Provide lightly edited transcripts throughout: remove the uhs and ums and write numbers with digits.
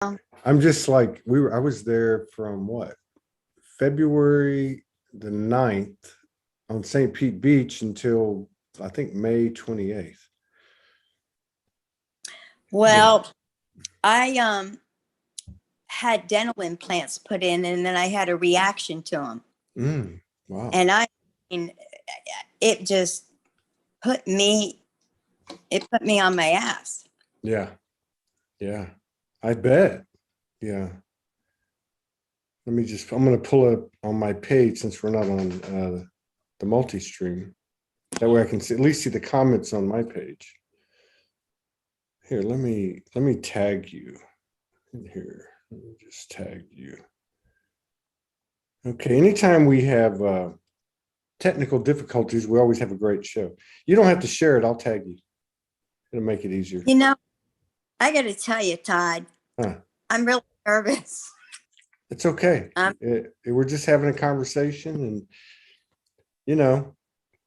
I'm just like, I was there from what? February the 9th on St. Pete Beach until I think May 28th. Well, I had dental implants put in, and then I had a reaction to them. Wow. And I mean, it just put me, on my ass. Yeah. Yeah. I bet. Yeah. I'm going to pull up on my page since we're not on the multi-stream. That way I can at least see the comments on my page. Here, let me tag you in here. Let me just tag you. Okay, anytime we have technical difficulties, we always have a great show. You don't have to share it. I'll tag you. It'll make it easier. You know, I got to tell you, Todd, I'm really nervous. It's okay. We're just having a conversation, and you know,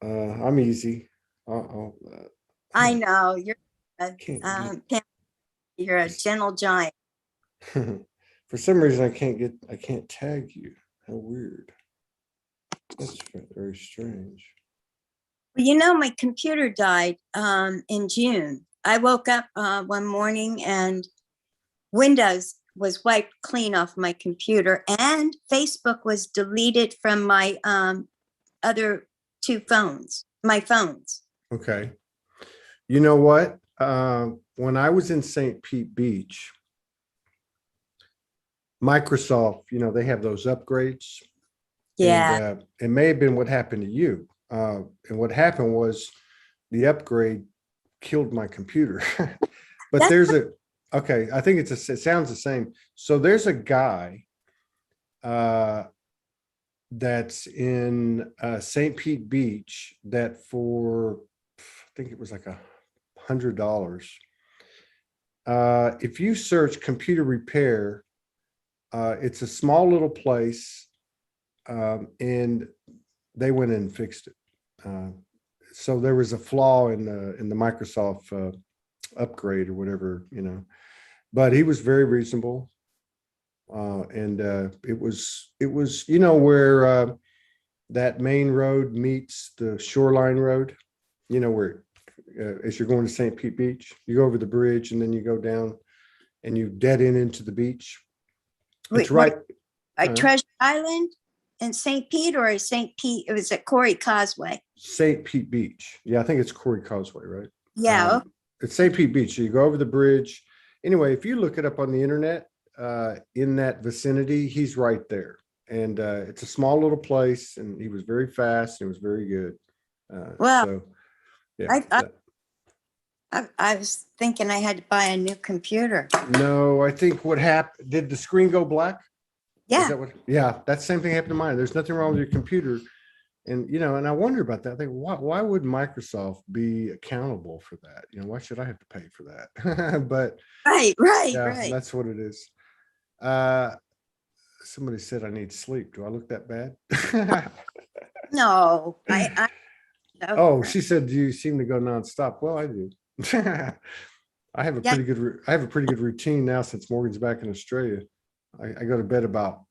I'm easy. I know you're a gentle giant. For some reason, I can't tag you. How weird. That's very strange. Well, you know, my computer died in June. I woke up one morning and Windows was wiped clean off my computer, and Facebook was deleted from my other two phones, my phones. Okay. You know what? When I was in St. Pete Beach, Microsoft, they have those upgrades. Yeah. And, it may have been what happened to you. And what happened was the upgrade killed my computer. But okay, I think it sounds the same. So there's a guy that's in St. Pete Beach that for, I think it was like $100. If you search computer repair, it's a small little place, and they went in and fixed it. So there was a flaw in the Microsoft upgrade or whatever, but he was very reasonable. And it was where that main road meets the shoreline road, where as you're going to St. Pete Beach, you go over the bridge and then you go down and you dead end into the beach. It's right. Treasure Island in St. Pete, or St. Pete? It was at Corey Causeway. St. Pete Beach. Yeah, I think it's Corey Causeway, right? Yeah. It's St. Pete Beach. So you go over the bridge. Anyway, if you look it up on the internet, in that vicinity, he's right there. And it's a small little place, and he was very fast and it was very good. Well, so yeah. I was thinking I had to buy a new computer. No, I think what happened, did the screen go black? Yeah. Yeah, that same thing happened to mine. There's nothing wrong with your computer. And, and I wonder about that. I think, why would Microsoft be accountable for that? Why should I have to pay for that? But right. That's what it is. Somebody said I need sleep. Do I look that bad? No, Oh, she said, do you seem to go nonstop? Well, I do. I have a pretty good routine now since Morgan's back in Australia. I go to bed about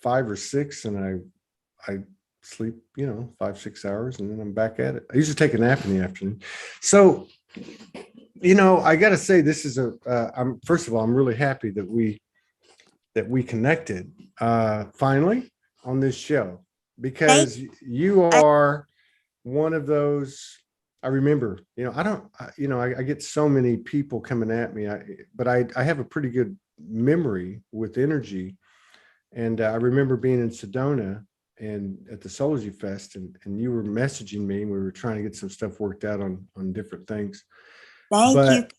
5 or 6, and I sleep, 5-6 hours, and then I'm back at it. I usually take a nap in the afternoon. So, I got to say, this is first of all, I'm really happy that we connected finally on this show, because you are one of those. I remember, I get so many people coming at me, but I have a pretty good memory with energy. And I remember being in Sedona and at the Soulogy Fest, and you were messaging me, and we were trying to get some stuff worked out on different things. Thank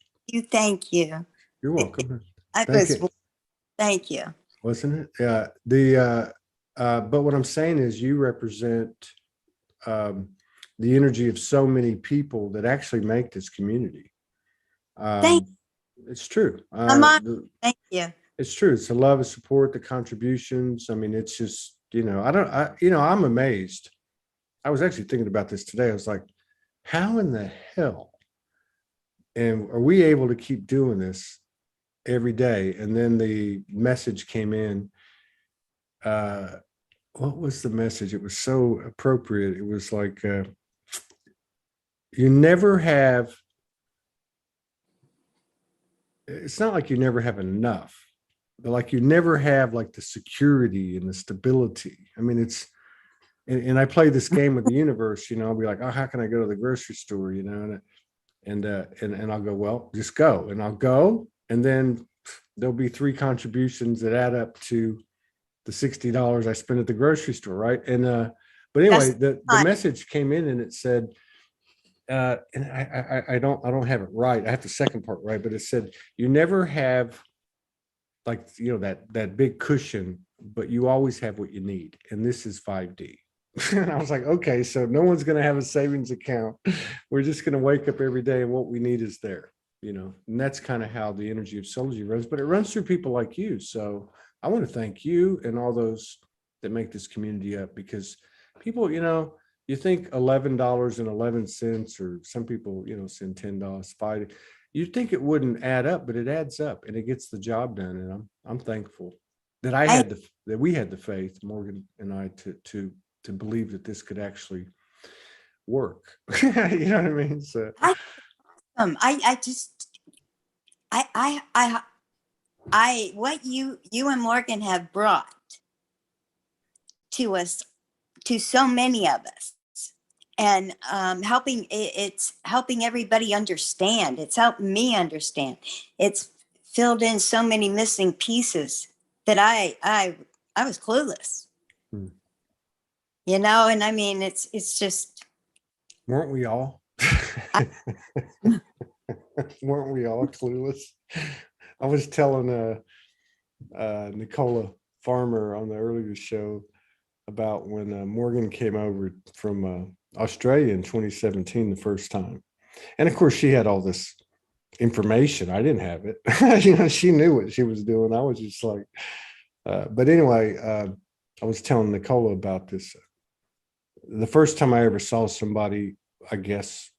you. You're welcome. Thank you. Wasn't it? Yeah. But what I'm saying is, you represent the energy of so many people that actually make this community. It's true. Thank you. It's true. It's the love and support, the contributions. I mean, it's just, I'm amazed. I was actually thinking about this today. I was like, how in the hell are we able to keep doing this every day. And then the message came in. What was the message? It was so appropriate. It was like, you never have, it's not like you never have enough, but like you never have like the security and the stability. I mean, it's, and I play this game with the universe, I'll be like, oh, how can I go to the grocery store, and I'll go, well, just go, and I'll go, and then there'll be 3 contributions that add up to the $60 I spent at the grocery store, right? And but anyway, the message came in and it said, and I don't have it right. I have the second part right, but it said you never have like that big cushion, but you always have what you need, and this is 5D. And I was like, okay, so no one's going to have a savings account. We're just going to wake up every day and what we need is there, and that's kind of how the energy of Soulogy runs, but it runs through people like you. So I want to thank you and all those that make this community up, because people, you think $11.11, or some people, send $10, $5. You'd think it wouldn't add up, but it adds up and it gets the job done. And I'm thankful that that we had the faith, Morgan and I, to believe that this could actually work. You know what I mean? So what you and Morgan have brought to us, to so many of us, and it's helping everybody understand. It's helped me understand. It's filled in so many missing pieces that I was clueless. And I mean, it's just. Weren't we all? Weren't we all clueless? I was telling Nicola Farmer on the earlier show about when Morgan came over from Australia in 2017 the first time. And of course, she had all this information. I didn't have it. She knew what she was doing. I was just like, but anyway, I was telling Nicola about this. The first time I ever saw somebody, I guess,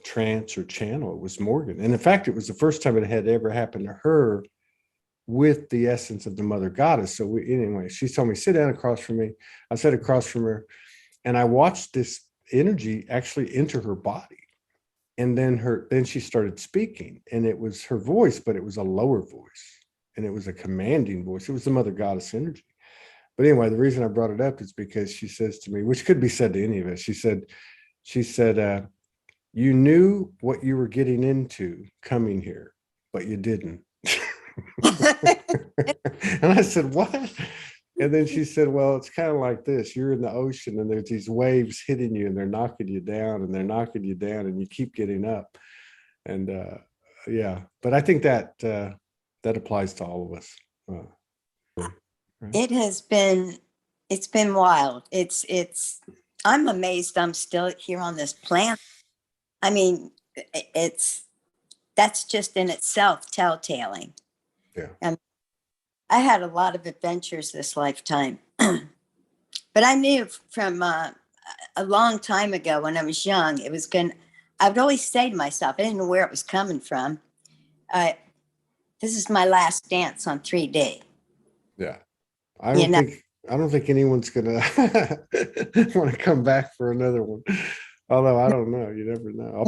trance or channel, it was Morgan. And in fact, it was the first time it had ever happened to her with the essence of the mother goddess. So anyway, she told me, sit down across from me. I sat across from her and I watched this energy actually enter her body. And then she started speaking, and it was her voice, but it was a lower voice and it was a commanding voice. It was the mother goddess energy. But anyway, the reason I brought it up is because she says to me, which could be said to any of us, she said, you knew what you were getting into coming here, but you didn't. And I said, what? And then she said, well, it's kind of like this. You're in the ocean and there's these waves hitting you and they're knocking you down and they're knocking you down and you keep getting up. And yeah, but I think that that applies to all of us. Right? It's been wild. I'm amazed I'm still here on this planet. I mean, that's just in itself telltale. Yeah. And I had a lot of adventures this lifetime, but I knew from a long time ago when I was young, I would always say to myself, I didn't know where it was coming from. This is my last dance on 3D. Yeah. I don't think anyone's gonna want to come back for another one. Although I don't know, you never know. I'll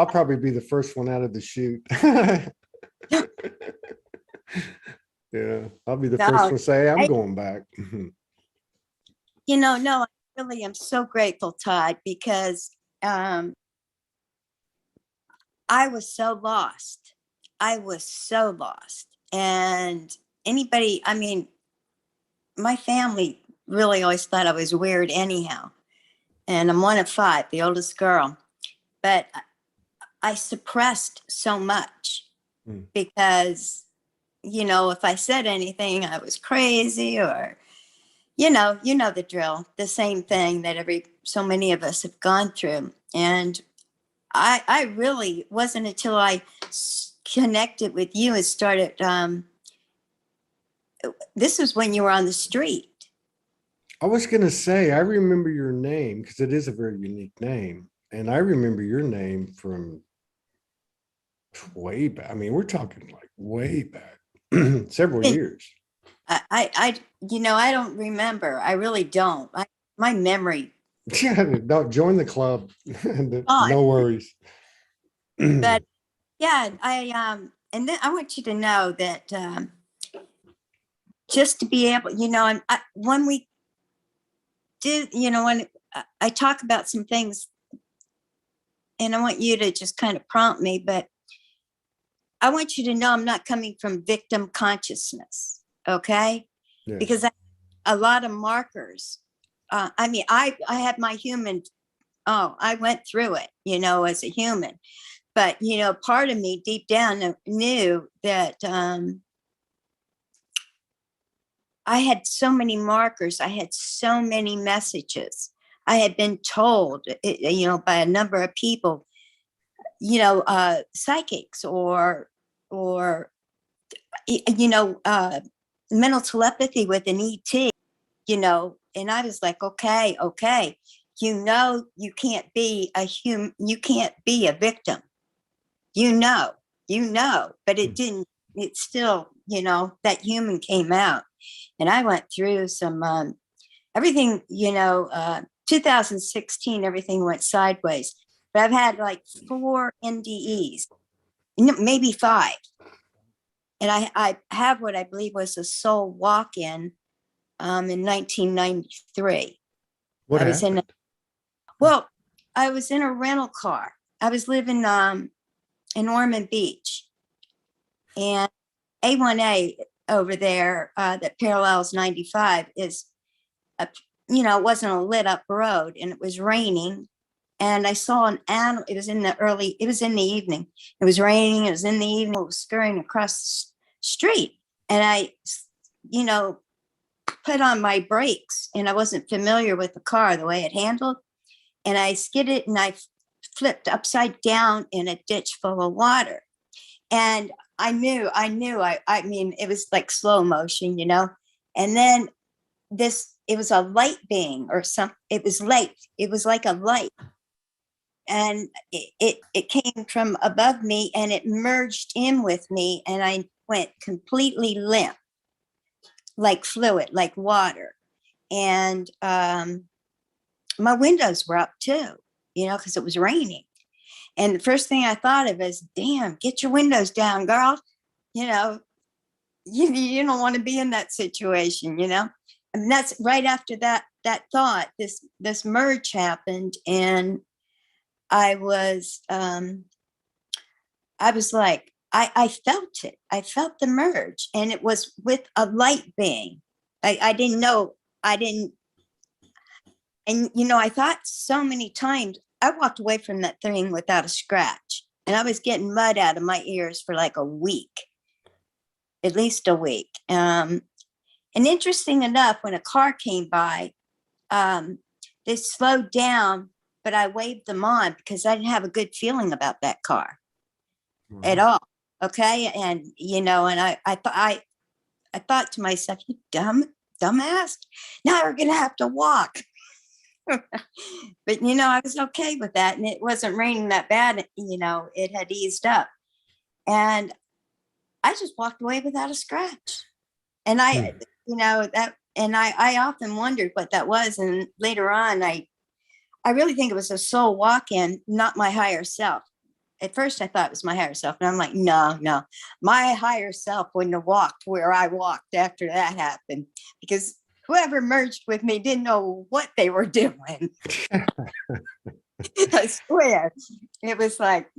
probably be the first one out of the chute. Yeah, I'll be the first one to say, I'm going back. No, I really am so grateful, Todd, because I was so lost. And my family really always thought I was weird anyhow. And I'm one of 5, the oldest girl. But I suppressed so much because, if I said anything, I was crazy, or, the drill, the same thing that so many of us have gone through. And I really wasn't until I connected with you and started, this was when you were on the street. I was going to say, I remember your name because it is a very unique name. And I remember your name from way back. I mean, we're talking like way back, several And years. I don't remember. I really don't. My memory. Yeah, don't join the club. God. No worries. But yeah, and then I want you to know that just to be able, when we do, when I talk about some things, and I want you to just kind of prompt me, but I want you to know I'm not coming from victim consciousness, okay? Yeah. Because a lot of markers. I mean, I had my human. Oh, I went through it, as a human. But part of me deep down knew that I had so many markers. I had so many messages. I had been told, by a number of people, psychics or mental telepathy with an ET, and I was like, okay, you can't be a human, you can't be a victim, but it didn't, it still, that human came out. And I went through some, everything, 2016, everything went sideways, but I've had like 4 NDEs, maybe 5. And I have what I believe was a soul walk-in in 1993. What I was happened? I was in a rental car. I was living in Ormond Beach, and A1A over there that parallels 95 is, it wasn't a lit up road, and it was raining. And I saw an animal. It was in the evening. It was raining. It was in the evening. It was scurrying across the street. And I, put on my brakes, and I wasn't familiar with the car, the way it handled. And I skidded, and I flipped upside down in a ditch full of water. And I mean, it was like slow motion, and then it was a light being or something. It was light. It was like a light. And it came from above me, and it merged in with me. And I went completely limp, like fluid, like water. And my windows were up too, because it was raining. And the first thing I thought of is, damn, get your windows down, girl. You don't want to be in that situation, And that's right after that thought, this merge happened. And I was like, I felt it. I felt the merge, and it was with a light being. I didn't know. And, I thought so many times, I walked away from that thing without a scratch, and I was getting mud out of my ears for like a week, at least a week. And interesting enough, when a car came by, they slowed down, but I waved them on because I didn't have a good feeling about that car at all. Okay. And, and I thought to myself, you dumbass, now we're going to have to walk. But I was okay with that, and it wasn't raining that bad. It had eased up, and I just walked away without a scratch. And I often wondered what that was. And later on, I really think it was a soul walk-in, not my higher self. At first, I thought it was my higher self, and I'm like, no, my higher self wouldn't have walked where I walked after that happened, because whoever merged with me didn't know what they were doing. I swear. It was like,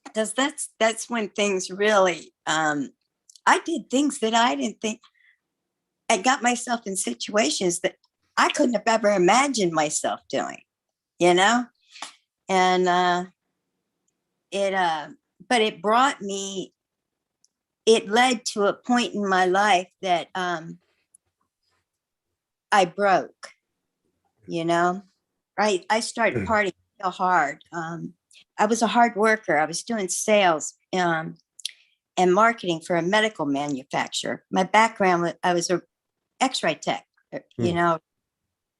because that's when things really, I did things that I didn't think. I got myself in situations that I couldn't have ever imagined myself doing, and but it brought me, it led to a point in my life that I broke, I started partying so hard. I was a hard worker. I was doing sales and marketing for a medical manufacturer. My background, I was a X-ray tech,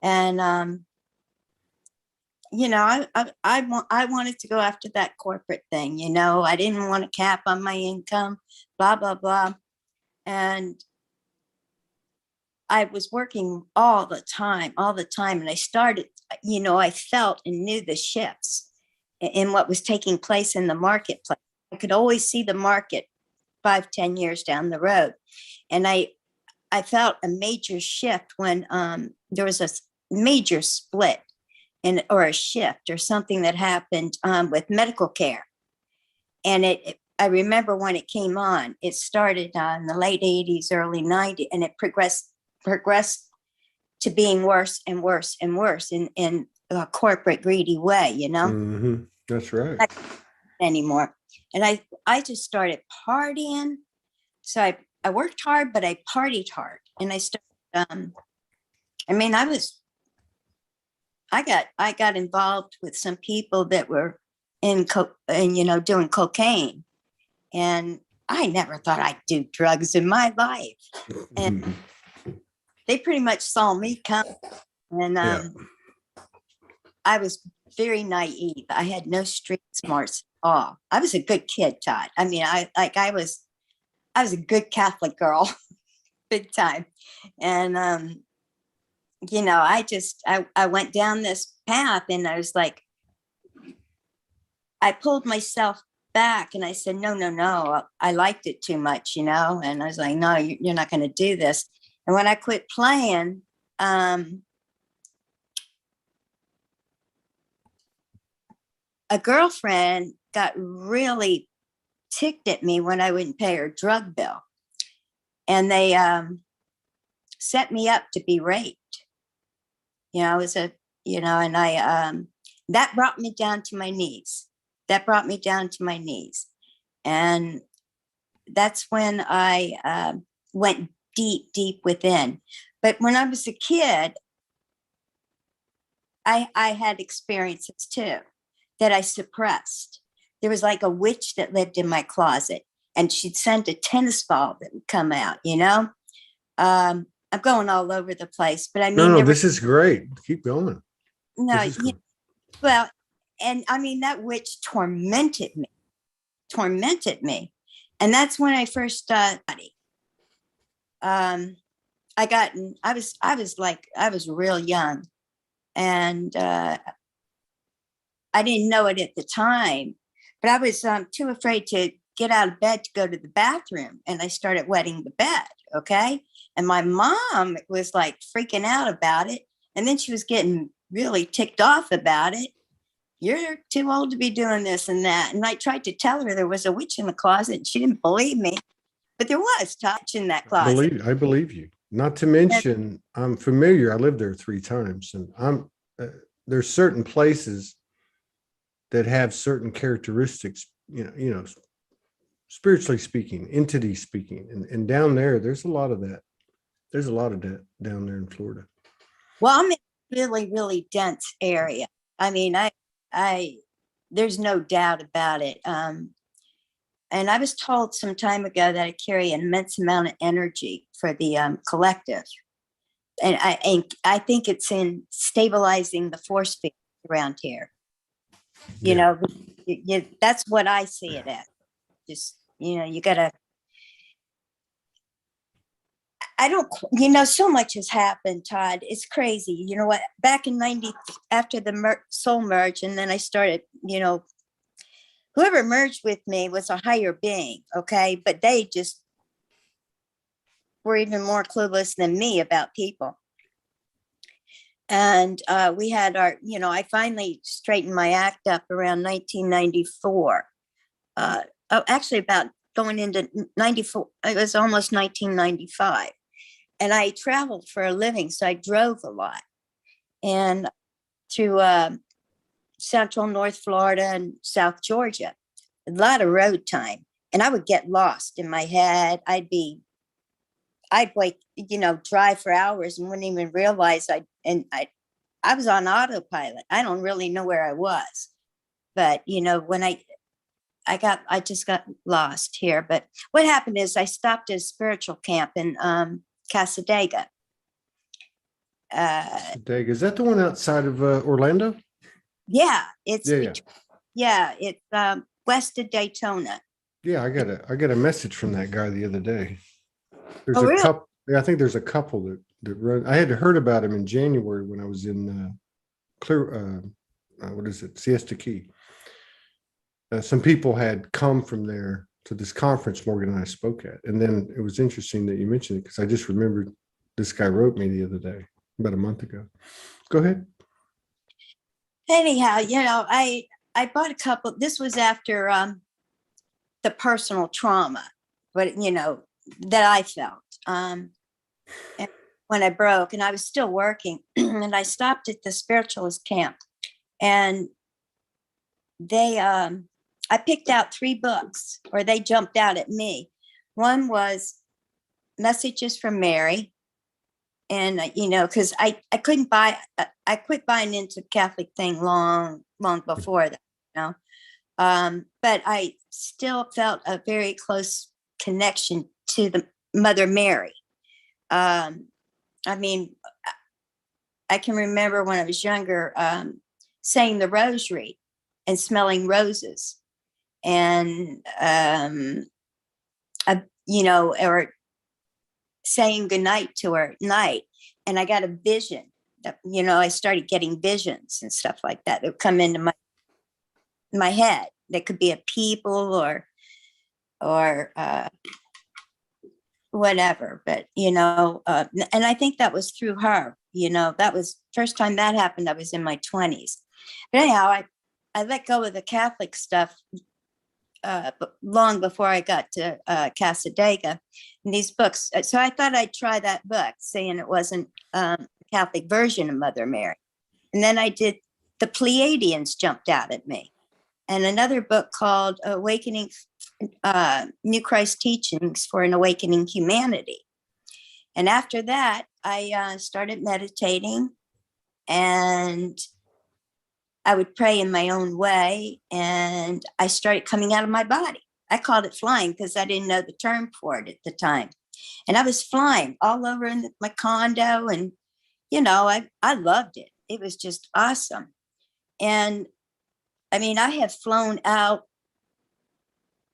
and you know, I wanted to go after that corporate thing, you know, I didn't want a cap on my income, blah, blah, blah. And I was working all the time. And I started, you know, I felt and knew the shifts in what was taking place in the marketplace. I could always see the market 5-10 years down the road. And I felt a major shift when there was a major split or a shift or something that happened with medical care. And I remember when it came on, it started in the late 80s, early 90s, and it progressed to being worse and worse and worse in a corporate greedy way, you know? Mm-hmm. That's right. Not anymore. And I just started partying. So I worked hard, but I partied hard. And I started, I mean, I got involved with some people that were and you know, doing cocaine. And I never thought I'd do drugs in my life. And they pretty much saw me come. And I was very naive. I had no street smarts at all. I was a good kid, Todd. I mean, I was a good Catholic girl, big time. And you know, I went down this path, and I was like, I pulled myself back and I said, no, I liked it too much, you know? And I was like, no, you're not going to do this. And when I quit playing, a girlfriend got really ticked at me when I wouldn't pay her drug bill. And they set me up to be raped. You know, and that brought me down to my knees. And that's when I went deep within. But when I was a kid, I had experiences too that I suppressed. There was like a witch that lived in my closet, and she'd send a tennis ball that would come out, you know? I'm going all over the place, but I mean, no, this is great. Keep going. No, well, and I mean, that witch tormented me. And that's when I first started. I was real young, and I didn't know it at the time, but I was too afraid to get out of bed to go to the bathroom, and I started wetting the bed. Okay. And my mom was like freaking out about it. And then she was getting really ticked off about it. You're too old to be doing this and that. And I tried to tell her there was a witch in the closet, and she didn't believe me, but there was touch in that closet. I believe you. Not to mention, I'm familiar. I lived there 3 times, and there's certain places that have certain characteristics, you know, spiritually speaking, entity speaking, and down there, there's a lot of that. There's a lot of that down there in Florida. Well, I'm in a really, really dense area. I mean, there's no doubt about it. And I was told some time ago that I carry an immense amount of energy for the collective. And I think it's in stabilizing the force field around here. You know, that's what I see it as. Just, you know, you gotta, I don't, you know, so much has happened, Todd. It's crazy. You know what? Back in 90, after the soul merge, and then I started, you know, whoever merged with me was a higher being, okay? But they just were even more clueless than me about people. And we had our, you know, I finally straightened my act up around 1994. Actually, about going into 94, it was almost 1995. And I traveled for a living, so I drove a lot. And through central North Florida and South Georgia, a lot of road time. And I would get lost in my head. I'd wake, you know, drive for hours and wouldn't even realize I was on autopilot. I don't really know where I was. But, you know, when I just got lost here. But what happened is I stopped at a spiritual camp in Casadega. Is that the one outside of Orlando? Yeah, it's Yeah, yeah. yeah, it's west of Daytona. Yeah, I got a message from that guy the other day. There's Oh, a really? couple. Yeah, I think there's a couple that run. I had heard about him in January when I was in what is it, Siesta Key. Some people had come from there to this conference Morgan and I spoke at, and then it was interesting that you mentioned it because I just remembered this guy wrote me the other day about a month ago. Go ahead. Anyhow, I bought a couple. This was after the personal trauma, but that I felt and when I broke, and I was still working, and I stopped at the spiritualist camp, and they I picked out 3 books, or they jumped out at me. One was Messages from Mary, and because I couldn't buy, I quit buying into Catholic thing long before that, but I still felt a very close connection to the Mother Mary. I mean, I can remember when I was younger, saying the rosary and smelling roses, and or saying goodnight to her at night. And I got a vision that, I started getting visions and stuff like that that would come into my head. That could be a people or whatever, but and I think that was through her. That was first time that happened. I was in my 20s. But anyhow, I let go of the Catholic stuff long before I got to Casadega and these books. So I thought I'd try that book, saying it wasn't a Catholic version of Mother Mary. And then I did the Pleiadians jumped out at me, and another book called Awakening, New Christ Teachings for an Awakening Humanity. And after that, I started meditating, and I would pray in my own way, and I started coming out of my body. I called it flying because I didn't know the term for it at the time. And I was flying all over in my condo, and, I loved it. It was just awesome. And I mean, I have flown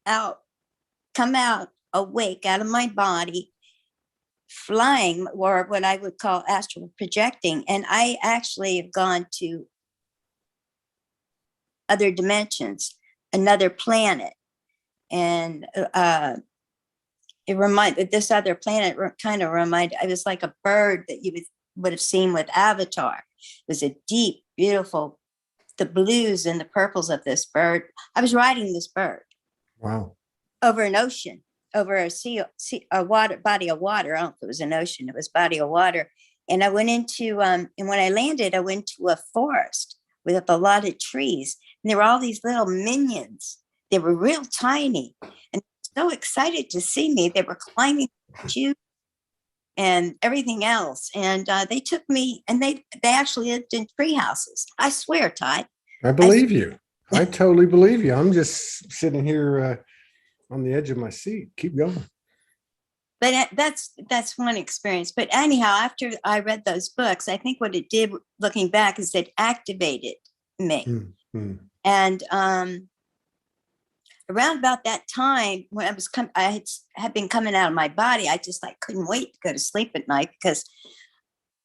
come out awake out of my body, flying, or what I would call astral projecting. And I actually have gone to other dimensions, another planet. And it reminded, this other planet kind of reminded, I was like a bird that you would have seen with Avatar. It was a deep, beautiful, the blues and the purples of this bird. I was riding this bird. Wow. Over an ocean, over a body of water. I don't know if it was an ocean, it was body of water. And I went into, and when I landed, I went to a forest with a lot of trees. And there were all these little minions. They were real tiny and so excited to see me. They were climbing you and everything else. And they took me, and they actually lived in tree houses. I swear, Todd. I believe you. I totally believe you. I'm just sitting here on the edge of my seat. Keep going. But that's one experience. But anyhow, after I read those books, I think what it did, looking back, is it activated me. Mm-hmm. And around about that time, when I had been coming out of my body, I just couldn't wait to go to sleep at night because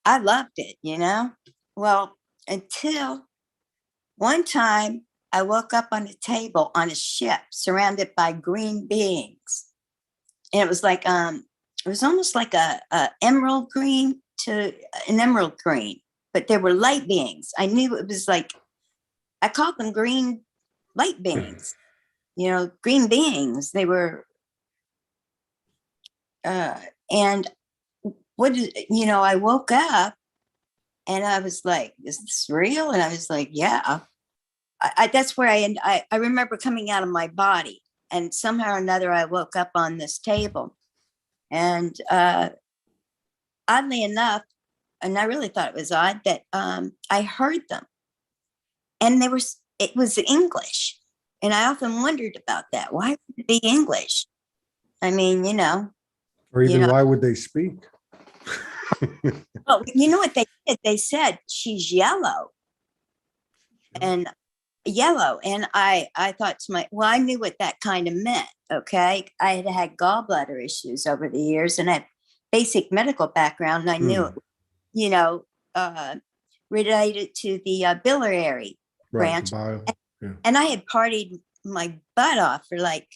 I loved it, Well, until one time I woke up on a table on a ship surrounded by green beings. And it was like, it was almost like a emerald green to an emerald green, but they were light beings. I knew it was like, I called them green light beings, green beings. They were, and I woke up and I was like, is this real? And I was like, yeah. That's where I remember coming out of my body, and somehow or another I woke up on this table, and oddly enough, and I really thought it was odd that I heard them, and it was English, and I often wondered about that. Why would it be English? I mean, or even why would they speak? Well, you know what they did? They said, she's yellow. and yellow. And I thought to well, I knew what that kind of meant. Okay. I had had gallbladder issues over the years and I had basic medical background. And I knew, you know, related to the biliary branch. And I had partied my butt off for like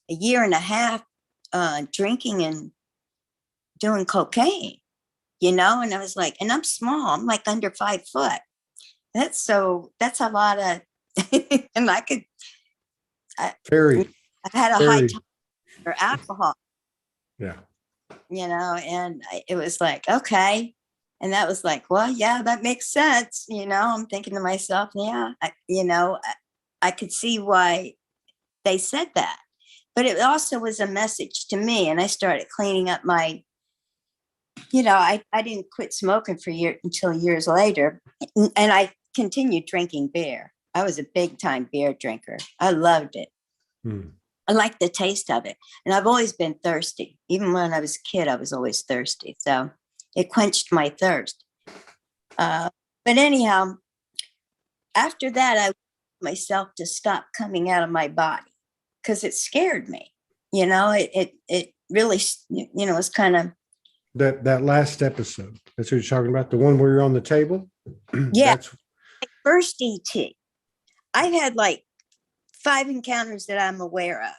a year and a half, drinking and doing cocaine, you know? And I was like, and I'm small, I'm like under 5 foot. That's a lot of, and I had a high time for alcohol. Yeah. You know, and it was like, okay. And that was like, well, yeah, that makes sense. You know, I'm thinking to myself, yeah, I could see why they said that. But it also was a message to me. And I started cleaning up my, I didn't quit smoking until years later. And I continued drinking beer. I was a big time beer drinker. I loved it. I liked the taste of it. And I've always been thirsty. Even when I was a kid, I was always thirsty. So it quenched my thirst. But anyhow, after that, I myself to stop coming out of my body because it scared me. You know, it really, was kind of. That last episode, that's what you're talking about? The one where you're on the table? Yeah. My first ET. I've had like 5 encounters that I'm aware of.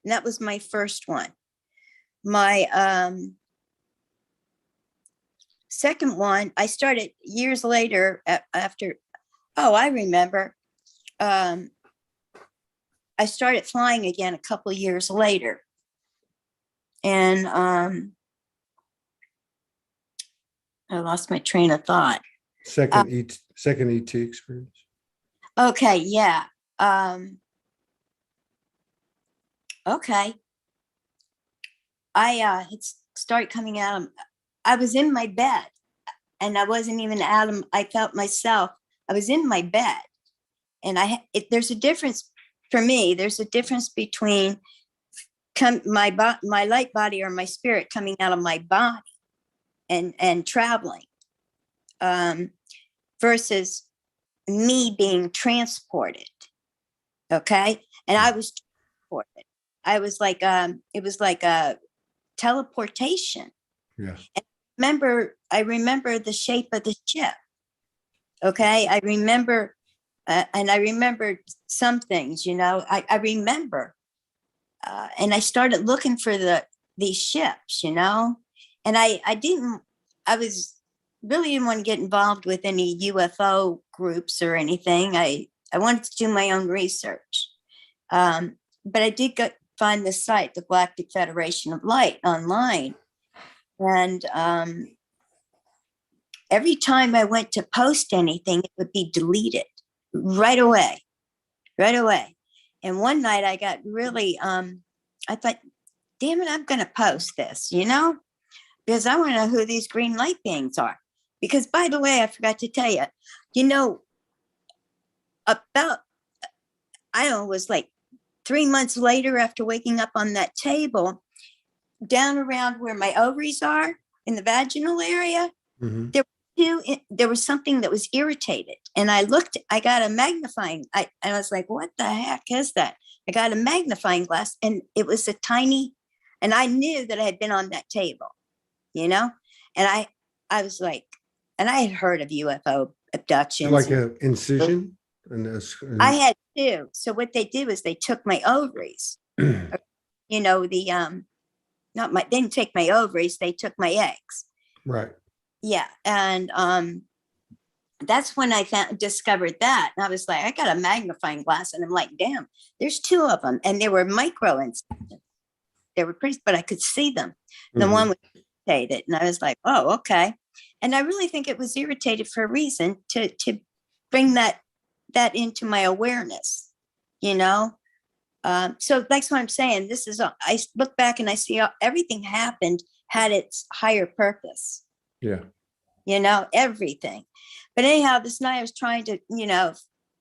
And that was my first one. My second one, I started years later after, I remember. I started flying again a couple of years later. And I lost my train of thought. Second ET experience. Okay, yeah. Okay. I it started coming out. I was in my bed and I wasn't even out of, I felt myself. I was in my bed and there's a difference for me. There's a difference between my light body or my spirit coming out of my body and traveling versus me being transported. Okay. And I was transported. I was like, it was like a teleportation. Yeah. And I remember the shape of the ship. Okay. I remember, and I remembered some things, I remember, and I started looking for these ships, and I really didn't want to get involved with any UFO groups or anything. I wanted to do my own research. But I did find the site, the Galactic Federation of Light, online. And every time I went to post anything, it would be deleted right away. And one night I got really, I thought, damn it, I'm going to post this, because I want to know who these green light beings are. Because, by the way, I forgot to tell you, about, I don't know, it was like 3 months later after waking up on that table, down around where my ovaries are in the vaginal area, there was something that was irritated. And I got a magnifying, and I was like, what the heck is that? I got a magnifying glass and it was a tiny, and I knew that I had been on that table, and I was like, and I had heard of UFO abductions. Like an incision? I had 2. So what they did was they took my ovaries, they didn't take my ovaries, they took my eggs. Right. Yeah. And that's when I discovered that. And I was like, I got a magnifying glass and I'm like, damn, there's 2 of them. And they were micro incisions. They were pretty, but I could see them. The one was irritated. And I was like, oh, okay. And I really think it was irritated for a reason to bring that into my awareness, so that's what I'm saying. This is, I look back and I see everything had its higher purpose. Yeah. Everything. But anyhow, this night I was trying to,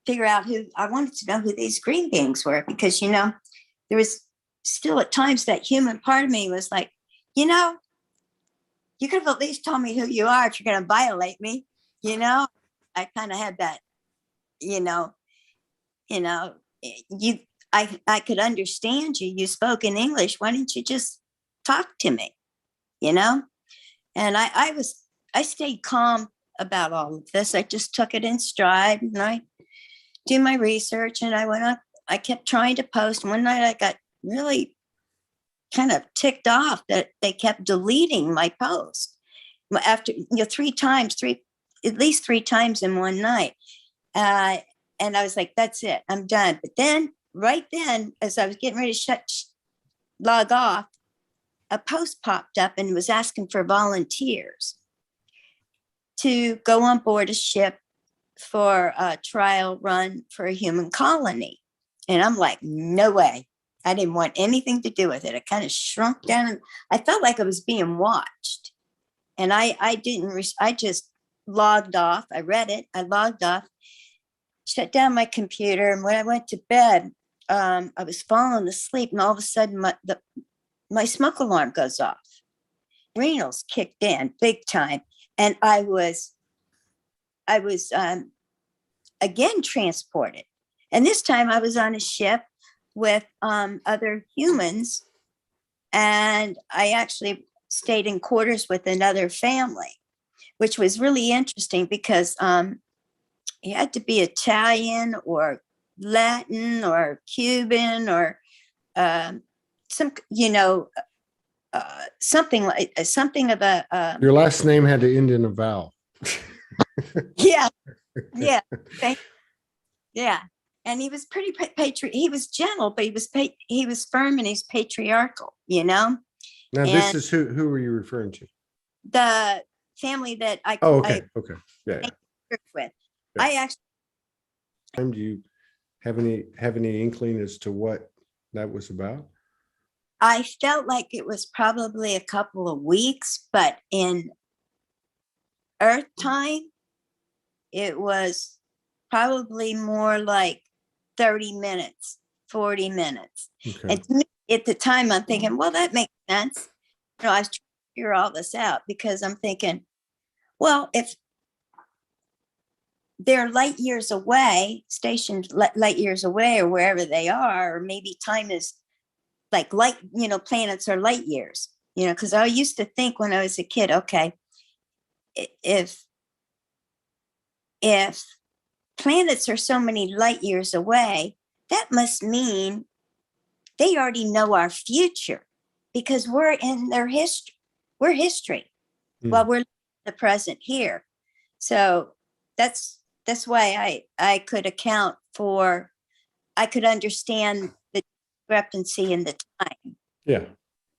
figure out I wanted to know who these green beings were, because, there was still at times that human part of me was like, you could have at least told me who you are if you're going to violate me. I kind of had that you know, you know, you, I could understand you. You spoke in English. Why didn't you just talk to me? You know? And I stayed calm about all of this. I just took it in stride and I do my research and I went up. I kept trying to post. One night I got really kind of ticked off that they kept deleting my post after, you know, at least three times in one night. And I was like, that's it, I'm done. But then, right then, as I was getting ready to log off, a post popped up and was asking for volunteers to go on board a ship for a trial run for a human colony. And I'm like, no way. I didn't want anything to do with it. I kind of shrunk down and I felt like I was being watched. And I just logged off. I read it. I logged off, shut down my computer. And when I went to bed, I was falling asleep and all of a sudden my smoke alarm goes off. Renals kicked in big time. And I was again transported. And this time I was on a ship with other humans. And I actually stayed in quarters with another family, which was really interesting because you had to be Italian or Latin or Cuban or some, you know, something of a Your last name had to end in a vowel. yeah, yeah, yeah. And he was pretty he was gentle, but he was firm and he's patriarchal, you know. Now, And this is who were you referring to? the family that Oh, okay, okay, yeah. worked with. Yeah. I actually, Do you have any inkling as to what that was about? I felt like it was probably a couple of weeks, but in Earth time, it was probably more like 30 minutes, 40 minutes. Okay. And to me, at the time, I'm thinking, well, that makes sense. You know, I was trying to figure all this out because I'm thinking, well, if they're light years away, stationed light years away, or wherever they are, or maybe time is like light, you know, planets are light years, you know, because I used to think when I was a kid, okay, if planets are so many light years away, that must mean they already know our future because we're in their history. We're history while we're in the present here. So that's why I could account for, I could understand the discrepancy in the time. Yeah.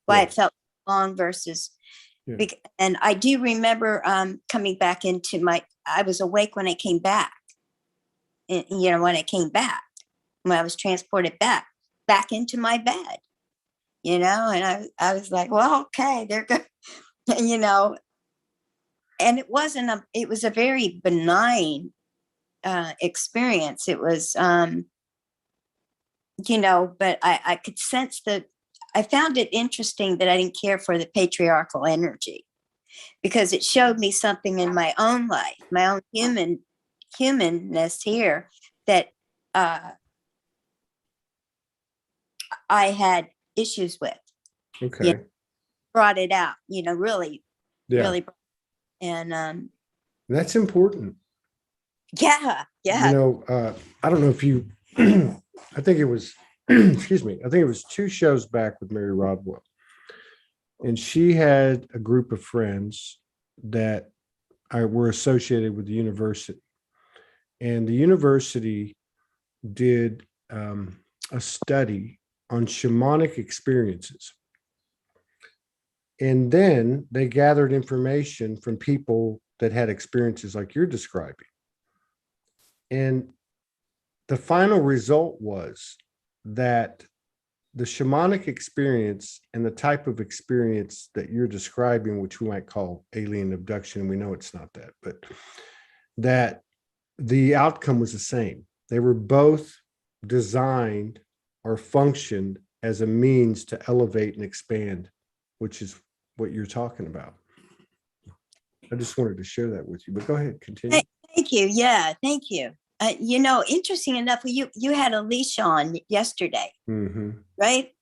Why Yeah. it felt long versus, Yeah. and I do remember coming back into I was awake when I came back. And, you know, when I came back, when I was transported back into my bed, you know, and I was like, well, okay, they're good, you know, and it was a very benign experience. It was, you know, but I could sense I found it interesting that I didn't care for the patriarchal energy because it showed me something in my own life, my own humanness here that I had issues with. Okay. You know, brought it out, you know, really, Yeah. really. And That's important. yeah. You know, I don't know if you, I think it was, excuse me, I think it was 2 shows back with Mary Rodwell. And she had a group of friends that were associated with the university. And the university did a study on shamanic experiences. And then they gathered information from people that had experiences like you're describing. And the final result was that the shamanic experience and the type of experience that you're describing, which we might call alien abduction, we know it's not that, but that the outcome was the same. They were both designed or functioned as a means to elevate and expand, which is what you're talking about. I just wanted to share that with you, but go ahead, continue. Thank you. Yeah, thank you. You know, interesting enough, you had Alicia on yesterday, right?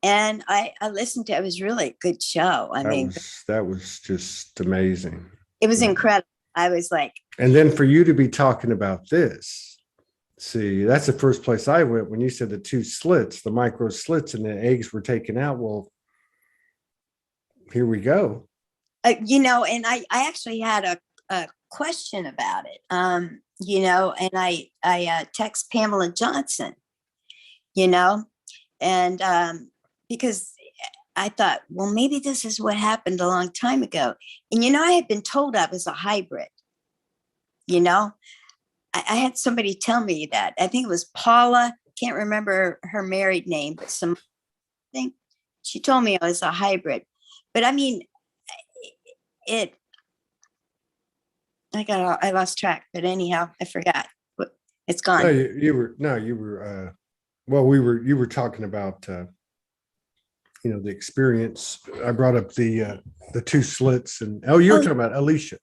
And I listened to it. It was really a good show. I mean, that was just amazing. it was incredible. I was like, and then for you to be talking about this, see, that's the first place I went when you said the two slits, the micro slits, and the eggs were taken out. Well, here we go. you know, and I actually had a question about it. You know, and I text Pamela Johnson, you know, and because I thought, well, maybe this is what happened a long time ago. And, you know, I had been told I was a hybrid, you know, I had somebody tell me that. I think it was Paula, can't remember her married name, but something. She told me I was a hybrid. But I mean, I lost track, but anyhow, I forgot. It's gone. No, you were, you were talking about, you know, the experience. I brought up the two slits, and you were talking about Alicia's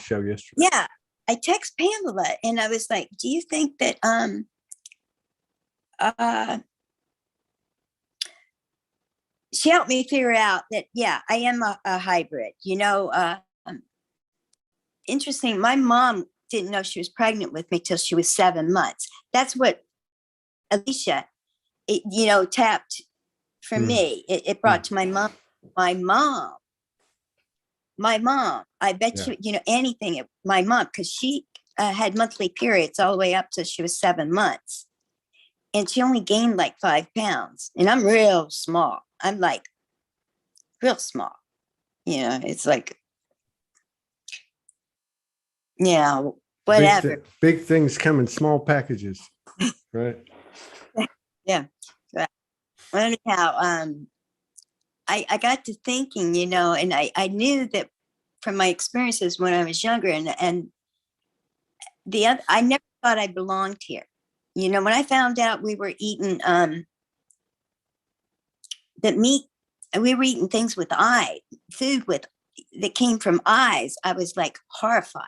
show yesterday. Yeah. I text Pamela and I was like, do you think that, she helped me figure out that, yeah, I am a hybrid, you know. Interesting. My mom didn't know she was pregnant with me till she was 7 months. That's what Alicia, you know, tapped for me. It brought to my mom. I bet you know, anything. My mom, because she had monthly periods all the way up till she was 7 months. And she only gained like 5 pounds. And I'm real small. I'm like real small. You know, it's like, yeah, whatever. Big things come in small packages, right? Yeah. Anyhow, I got to thinking, you know, and I knew that from my experiences when I was younger, and I never thought I belonged here. You know, when I found out we were eating that meat, we were eating things with food that came from eyes, I was like horrified.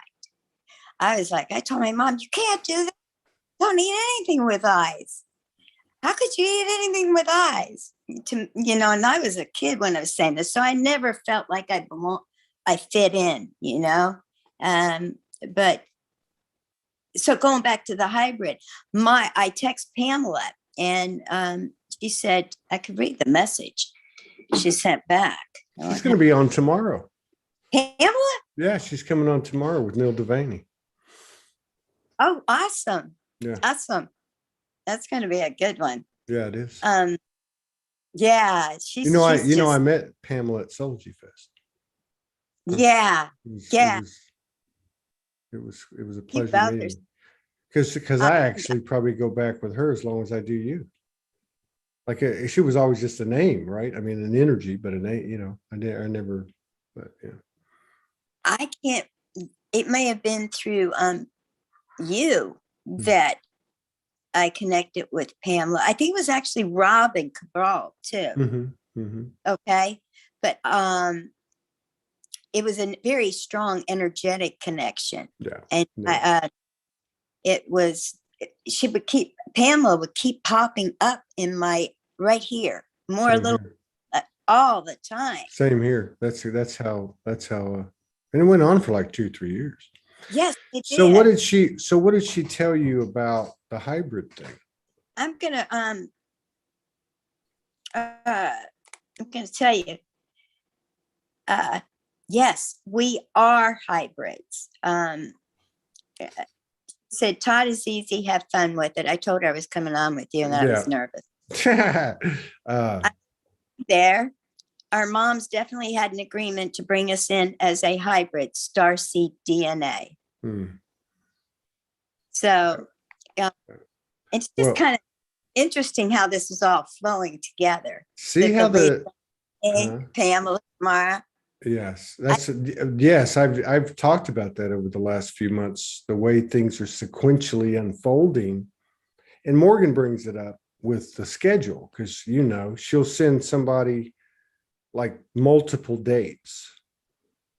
I was like, I told my mom, you can't do that. Don't eat anything with eyes. How could you eat anything with eyes? You know, and I was a kid when I was saying this, so I never felt like I fit in, you know. But so going back to the hybrid, I text Pamela and she said I could read the message she sent back. She's going to be on tomorrow. Pamela? Yeah, she's coming on tomorrow with Neil Devaney. Oh, awesome. Yeah. Awesome. That's going to be a good one. Yeah, it is. Yeah, I met Pamela at Soulogy Fest. Yeah. It was a pleasure meeting. Because I actually probably go back with her as long as I do you. Like she was always just a name, right? I mean, an energy, but a name, you know, I never, but yeah. I can't, it may have been through you that I connected with Pamela. I think it was actually Rob and Cabral too. Okay. But it was a very strong energetic connection. Yeah. And Pamela would keep popping up in my right here, all the time. Same here. That's how, and it went on for like 2-3 years. Yes, it so did. What did she tell you about the hybrid thing? I'm gonna tell you. Yes, we are hybrids. Said Todd is easy, have fun with it. I told her I was coming on with you and I was nervous. There, our moms definitely had an agreement to bring us in as a hybrid, starseed DNA. So it's just kind of interesting how this is all flowing together. See how Pamela, Mara. Yes, yes. I've talked about that over the last few months, the way things are sequentially unfolding. And Morgan brings it up with the schedule because, you know, she'll send somebody like multiple dates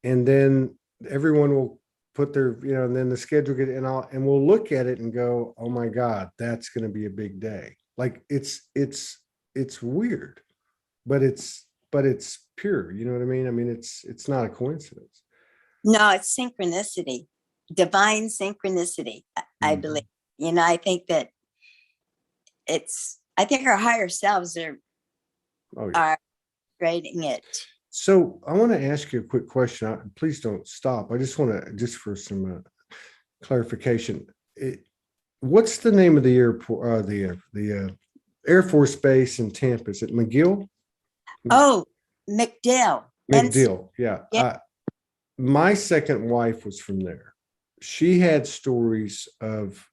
and then everyone will put their, and then the schedule and we'll look at it and go, oh my God, that's going to be a big day. Like it's weird, but it's pure. You know what I mean? I mean, it's not a coincidence. No, it's synchronicity, divine synchronicity. I believe, I think that I think our higher selves are creating it. So I want to ask you a quick question. Please don't stop. I just want to, just for some clarification. What's the name of the airport, the Air Force Base in Tampa? Is it McGill? Oh, MacDill. MacDill, yeah. My second wife was from there. She had stories of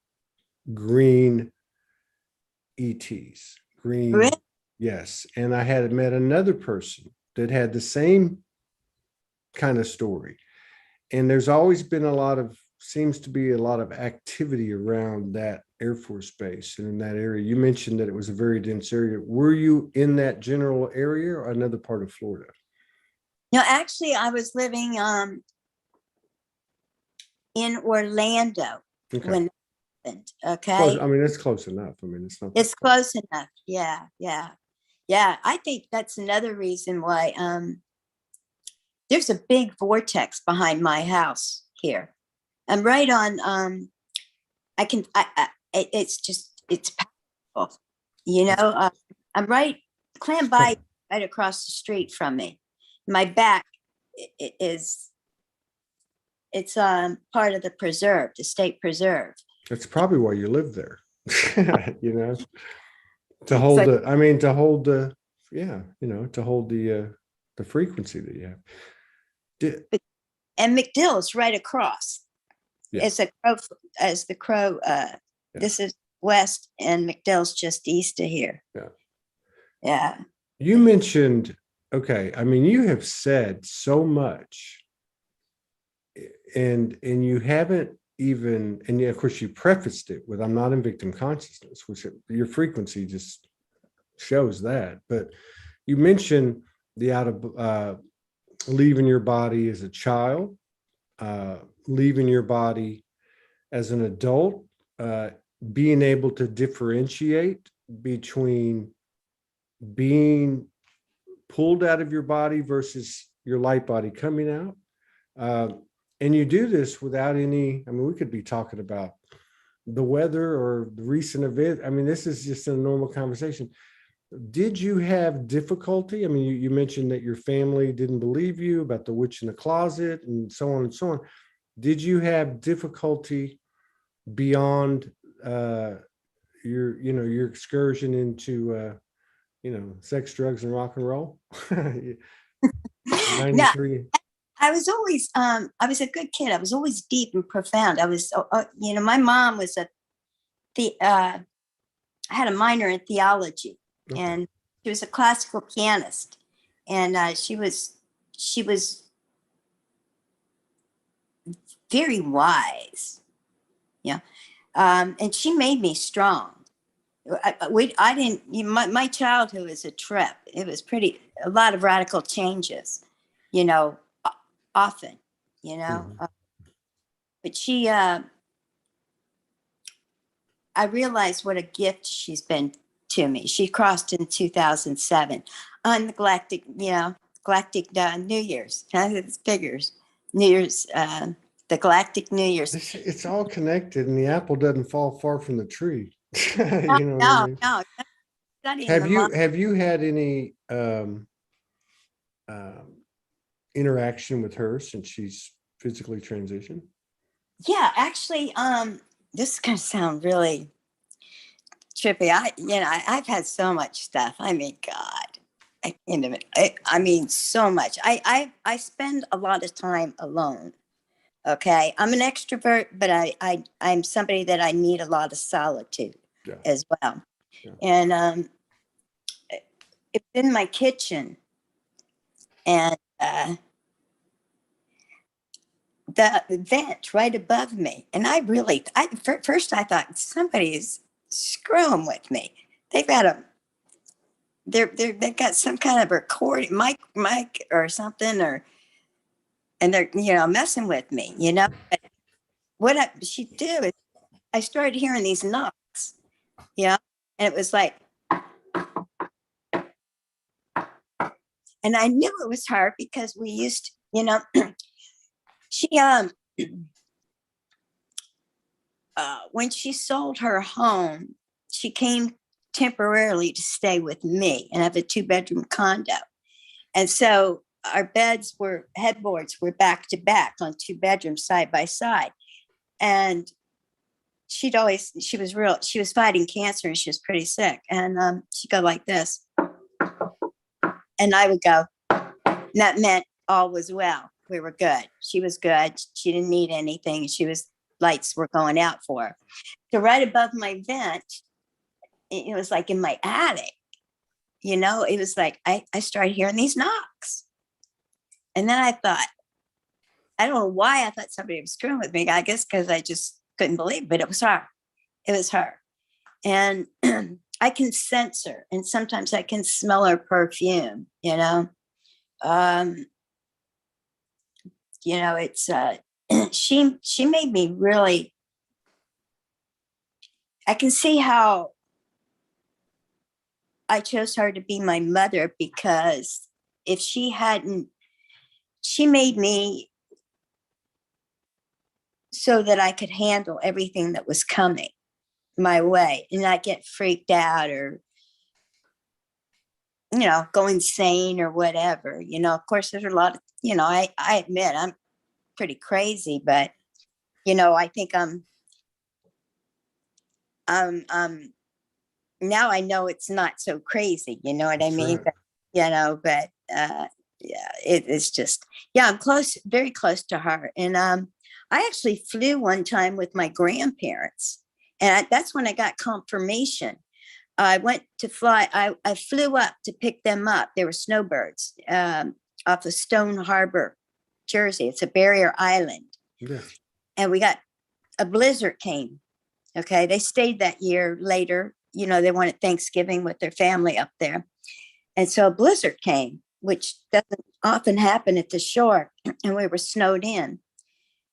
green ETs. Green, really? yes. And I had met another person that had the same kind of story. And there's always been seems to be a lot of activity around that Air Force Base and in that area. You mentioned that it was a very dense area. Were you in that general area or another part of Florida? No, actually, I was living in Orlando when it happened. Okay. Close. I mean, it's close enough. I mean, it's not. It's close enough. Yeah. I think that's another reason why there's a big vortex behind my house here. I'm right on. It's powerful. I'm right. Clam Bite right across the street from me. My back it's part of the preserve, the state preserve. That's probably why you live there. To hold the frequency that you have. And MacDill's right across. Yeah. It's the crow. This is west, and MacDill's just east of here. Yeah. You mentioned, okay, I mean, you have said so much, and you haven't even, and of course you prefaced it with, I'm not in victim consciousness, which your frequency just shows that. But you mentioned the leaving your body as a child, leaving your body as an adult, being able to differentiate between being pulled out of your body versus your light body coming out. And you do this without any, I mean, we could be talking about the weather or the recent event. I mean, this is just a normal conversation. Did you have difficulty? I mean, you mentioned that your family didn't believe you about the witch in the closet and so on and so on. Did you have difficulty beyond your excursion into sex, drugs, and rock and roll? 93. I was always I was a good kid. I was always deep and profound. I was my mom was I had a minor in theology. Okay. And she was a classical pianist, and she was very wise. Yeah. And she made me strong. My childhood was a trip. It was a lot of radical changes, often, mm-hmm. But she, I realized what a gift she's been to me. She crossed in 2007 on the galactic New Year's. Figures. New Year's, the galactic New Year's. It's all connected, and the apple doesn't fall far from the tree. No. Have you had any interaction with her since she's physically transitioned? Yeah, actually, this is gonna sound really trippy. I've had so much stuff. I mean, God, I mean, so much. I spend a lot of time alone. Okay, I'm an extrovert, but I'm somebody that I need a lot of solitude as well. Yeah. And it's in my kitchen, and the vent right above me. And first I thought somebody's screwing with me. They've got some kind of recording mic or something, and they're messing with me, she'd do is I started hearing these knocks. Yeah. And it was like, and I knew it was her because we used to, you know, she, when she sold her home, she came temporarily to stay with me and have a 2-bedroom condo. And so our headboards were back to back on 2 bedrooms side by side. And she was fighting cancer and she was pretty sick. And she'd go like this. And I would go, and that meant all was well. We were good. She was good. She didn't need anything. Lights were going out for her. So right above my vent, it was like in my attic, you know, it was like, I started hearing these knocks. And then I thought, I don't know why I thought somebody was screwing with me. I guess because I just couldn't believe it, but it was her. It was her. And I can sense her. And sometimes I can smell her perfume, you know. You know, it's, she made me really, I can see how I chose her to be my mother, because if she hadn't, she made me so that I could handle everything that was coming my way and not get freaked out or, you know, go insane or whatever. You know, of course, there's a lot of, you know, I admit I'm pretty crazy, but, you know, I think now I know it's not so crazy, you know what I mean? Right. But, you know, but yeah, it's just, yeah, I'm very close to her. And I actually flew one time with my grandparents, and that's when I got confirmation. I went to fly, I flew up to pick them up. They were snowbirds off of Stone Harbor, Jersey. It's a barrier island. Yeah. And we got a blizzard came. Okay. They stayed that year later. You know, they wanted Thanksgiving with their family up there. And so a blizzard came, which doesn't often happen at the shore. And we were snowed in.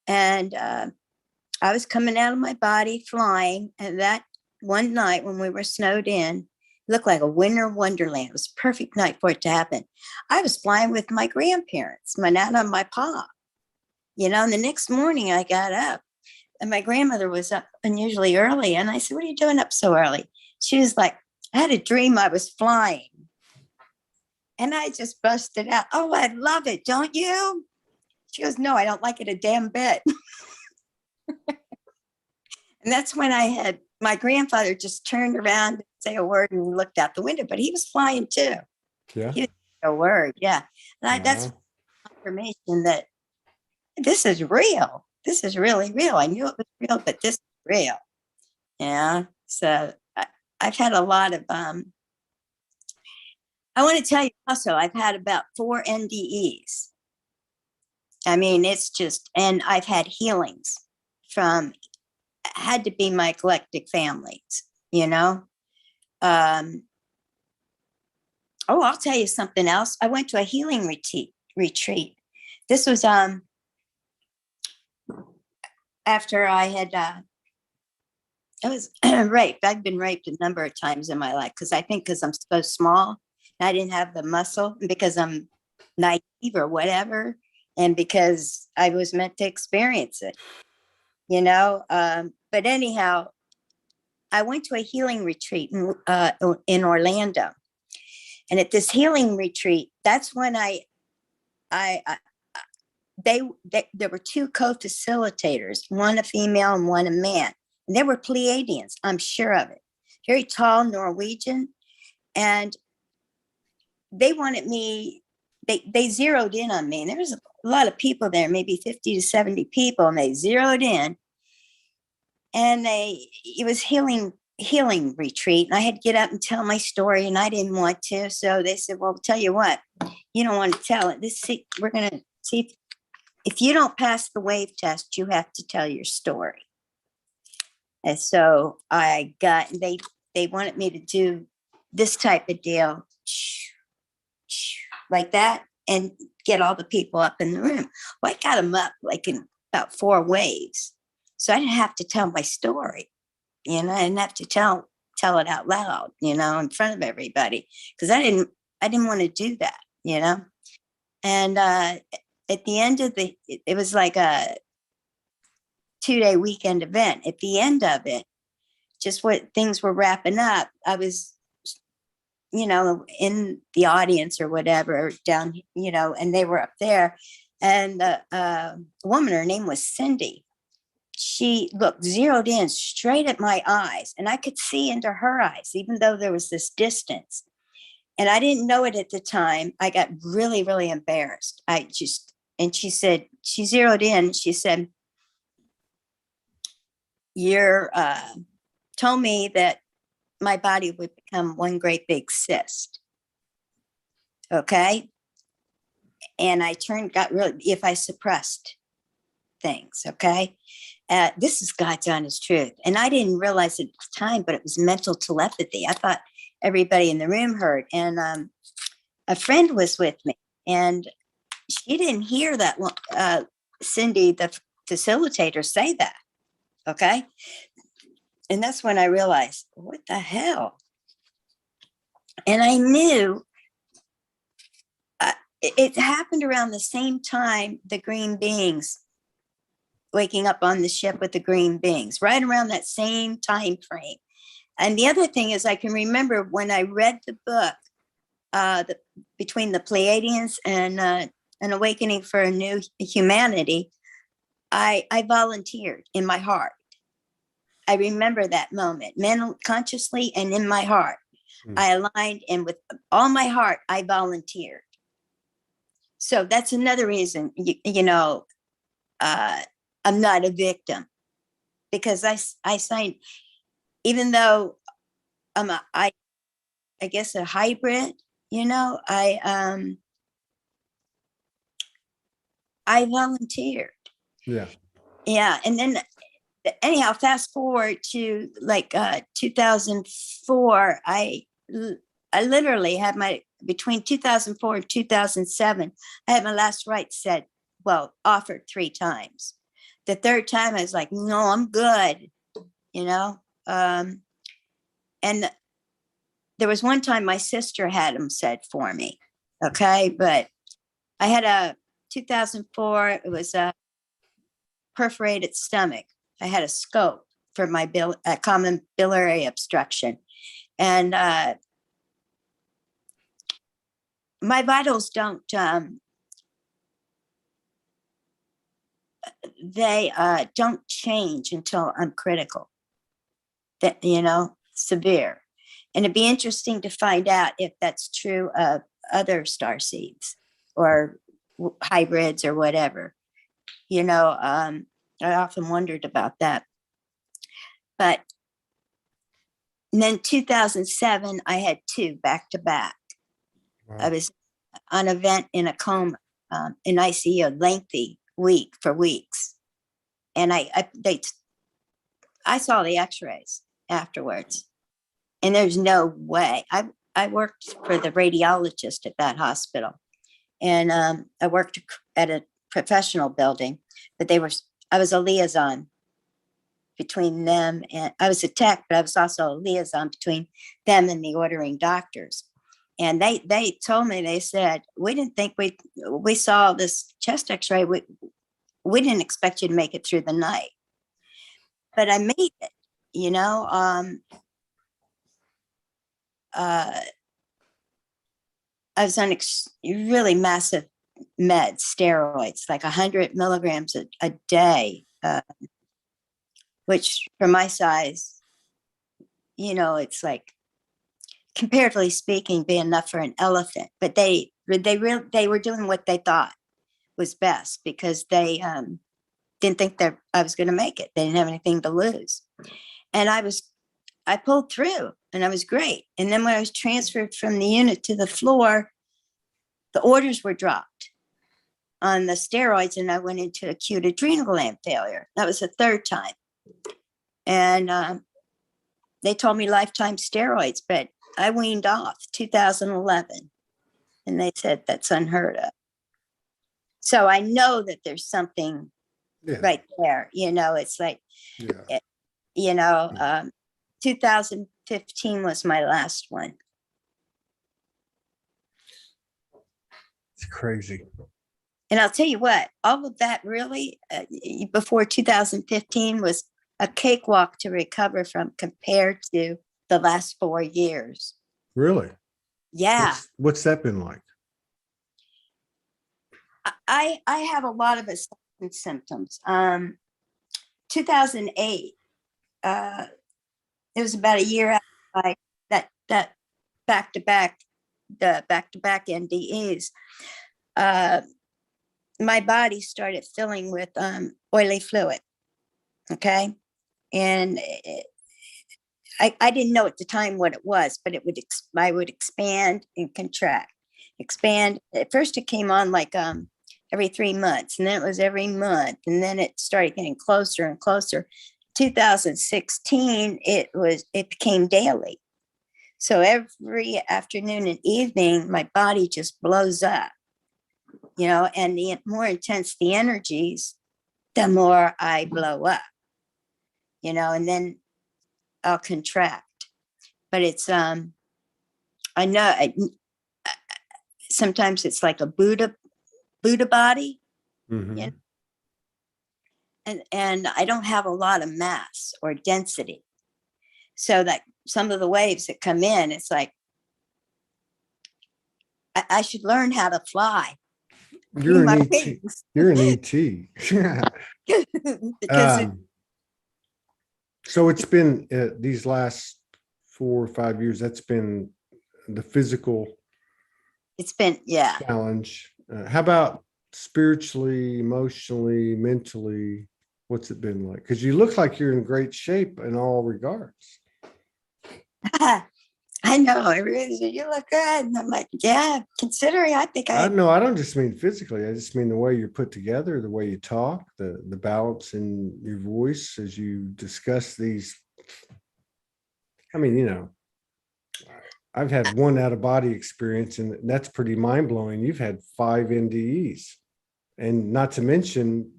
And I was coming out of my body flying. And that one night when we were snowed in, it looked like a winter wonderland. It was a perfect night for it to happen. I was flying with my grandparents, my nana and my pa. You know, and the next morning I got up and my grandmother was up unusually early. And I said, "What are you doing up so early?" She was like, "I had a dream I was flying." And I just busted out, "Oh, I love it. Don't you?" She goes, "No, I don't like it a damn bit." And that's when I had my grandfather just turned around, didn't say a word, and looked out the window, but he was flying too. Yeah. He didn't say a word. Yeah. And that's confirmation that this is real. This is really real. I knew it was real, but this is real. Yeah. So I've had a lot of, I want to tell you also, I've had about 4 NDEs. I mean, it's just, and I've had healings from, had to be my eclectic families, you know? Oh, I'll tell you something else. I went to a healing retreat. This was, after I had, I was raped. I've been raped a number of times in my life because I'm so small, I didn't have the muscle, because I'm naive or whatever, and because I was meant to experience it, you know. But anyhow, I went to a healing retreat in Orlando, and at this healing retreat, that's when there were 2 co-facilitators, one a female and one a man. And they were Pleiadians, I'm sure of it. Very tall Norwegian. And they wanted me, they zeroed in on me. And there was a lot of people there, maybe 50 to 70 people, and they zeroed in. And it was healing retreat. And I had to get up and tell my story, and I didn't want to. So they said, "Well, tell you what, you don't want to tell it. We're going to see if you don't pass the wave test, you have to tell your story." And so they wanted me to do this type of deal, like that, and get all the people up in the room. Well, I got them up like in about 4 waves. So I didn't have to tell my story, I didn't have to tell it out loud, in front of everybody, because I didn't want to do that, And at the end of it was like a 2-day weekend event. At the end of it, just what things were wrapping up, I was, in the audience or whatever down, and they were up there. And a woman, her name was Cindy. She looked zeroed in straight at my eyes, and I could see into her eyes, even though there was this distance. And I didn't know it at the time. I got really, really embarrassed. And she said, she zeroed in. She said, "You're told me that my body would become one great big cyst." Okay. And I got really, if I suppressed things. Okay. This is God's honest truth. And I didn't realize at the time, but it was mental telepathy. I thought everybody in the room heard. And a friend was with me, and she didn't hear that Cindy, the facilitator, say that. Okay. And that's when I realized, what the hell? And I knew it happened around the same time the green beings, waking up on the ship with the green beings, right around that same time frame. And the other thing is, I can remember when I read the book, Between the Pleiadians and An Awakening for a New Humanity, I volunteered in my heart. I remember that moment, consciously and in my heart. I aligned, and with all my heart, I volunteered. So that's another reason, I'm not a victim, because I signed, even though I guess a hybrid, I volunteered. Yeah. Yeah. And then anyhow, fast forward to like 2004, I literally had between 2004 and 2007, I had my last rites offered 3 times. The third time I was like, no, I'm good, and there was one time my sister had them said for me. Okay. But I had a 2004, it was a perforated stomach. I had a scope for my common biliary obstruction. And my vitals don't, they don't change until I'm critical, that, severe. And it'd be interesting to find out if that's true of other star seeds or hybrids or whatever. I often wondered about that. But then 2007, I had 2 back to back. Wow. I was on a vent in a coma, in ICU, lengthy for weeks. And I saw the x-rays afterwards, and there's no way. I worked for the radiologist at that hospital, and I worked at a professional building, but I was a liaison between them, and I was a tech, but I was also a liaison between them and the ordering doctors. And they told me, they said, we didn't think we saw this chest x-ray. We didn't expect you to make it through the night, but I made it, I was on really massive meds, steroids, like 100 milligrams a day, which for my size, it's like, comparatively speaking, be enough for an elephant. But they were doing what they thought was best, because they didn't think that I was going to make it. They didn't have anything to lose. And I pulled through, and I was great. And then when I was transferred from the unit to the floor, the orders were dropped on the steroids, and I went into acute adrenal gland failure. That was the 3rd time. And they told me lifetime steroids, but I weaned off 2011. And they said that's unheard of. So I know that there's something Yeah. right there. It's like, Yeah. you know, 2015 was my last one. It's crazy. And I'll tell you what, all of that really before 2015 was a cakewalk to recover from compared to the last 4 years. Really? Yeah. What's that been like? I have a lot of assessment symptoms. 2008, it was about a year after that back-to-back NDEs. My body started filling with oily fluid. Okay. And I didn't know at the time what it was, but I would expand and contract, expand. At first it came on like every 3 months, and then it was every month, and then it started getting closer and closer. 2016, it became daily. So every afternoon and evening, my body just blows up, and the more intense the energies, the more I blow up, and then I'll contract. But it's, I know sometimes it's like a Buddha body, Mm-hmm. and I don't have a lot of mass or density. So that some of the waves that come in, it's like, I should learn how to fly. You're an ET. You're an ET. Because so it's been these last 4 or 5 years, that's been the physical it's been, yeah. challenge. How about spiritually, emotionally, mentally? What's it been like? Because you look like you're in great shape in all regards. I know. Everybody said, you look good. And I'm like, yeah, considering I think I know. I don't just mean physically. I just mean the way you're put together, the way you talk, the balance in your voice as you discuss these. I mean, I've had one out of body experience, and that's pretty mind blowing. You've had 5 NDEs, and not to mention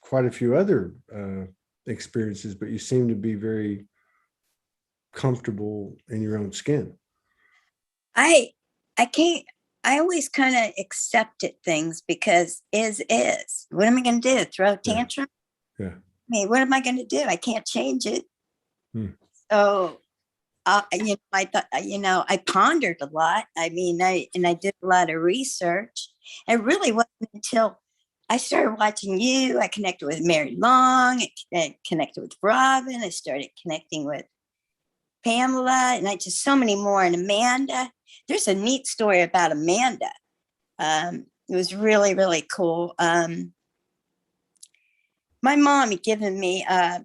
quite a few other experiences, but you seem to be very comfortable in your own skin. I can't. I always kind of accepted things because is. What am I going to do? Throw a tantrum? Yeah. I mean, what am I going to do? I can't change it. So, I thought, I pondered a lot. I mean, I did a lot of research. It really wasn't until I started watching you. I connected with Mary Long. I connected with Robin. I started connecting with Pamela, and I just so many more. And Amanda. There's a neat story about Amanda. It was really, really cool. My mom had given me a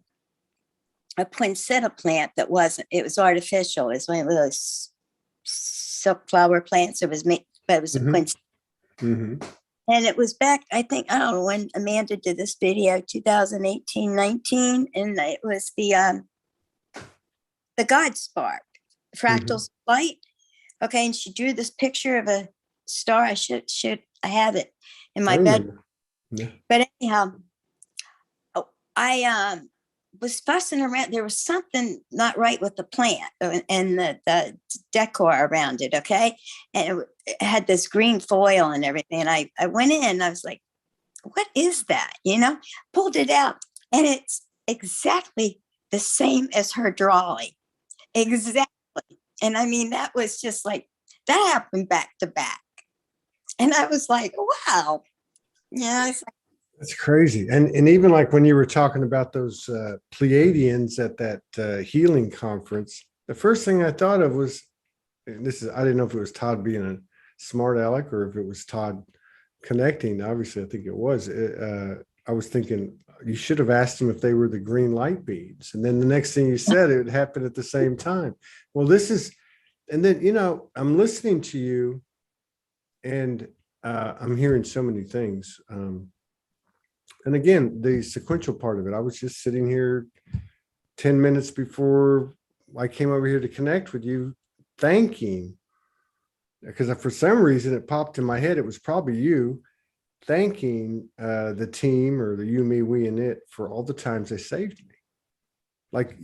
poinsettia plant it was artificial. It was one of those silk flower plants. It was but it was a poinsettia. Mm-hmm. And it was back, I think, I don't know when Amanda did this video, 2018, 19. And it was the God Spark, fractal light. Okay, and she drew this picture of a star. I have it in my bed. Yeah. But anyhow, I was fussing around. There was something not right with the plant and the decor around it. Okay, and it had this green foil and everything. And I went in. And I was like, "What is that?" Pulled it out, and it's exactly the same as her drawing. Exactly. And I mean, that was just like, that happened back to back. And I was like, wow. Yeah. That's crazy. And even like when you were talking about those Pleiadians at that healing conference, the first thing I thought of was, I didn't know if it was Todd being a smart aleck or if it was Todd connecting. Obviously, I think it was. I was thinking, you should have asked them if they were the green light beads. And then the next thing you said, it would happen at the same time. Well, and then, I'm listening to you and I'm hearing so many things. And again, the sequential part of it, I was just sitting here 10 minutes before I came over here to connect with you, thanking, because for some reason it popped in my head, it was probably you thanking the team or the you, me, we, and it for all the times they saved me, like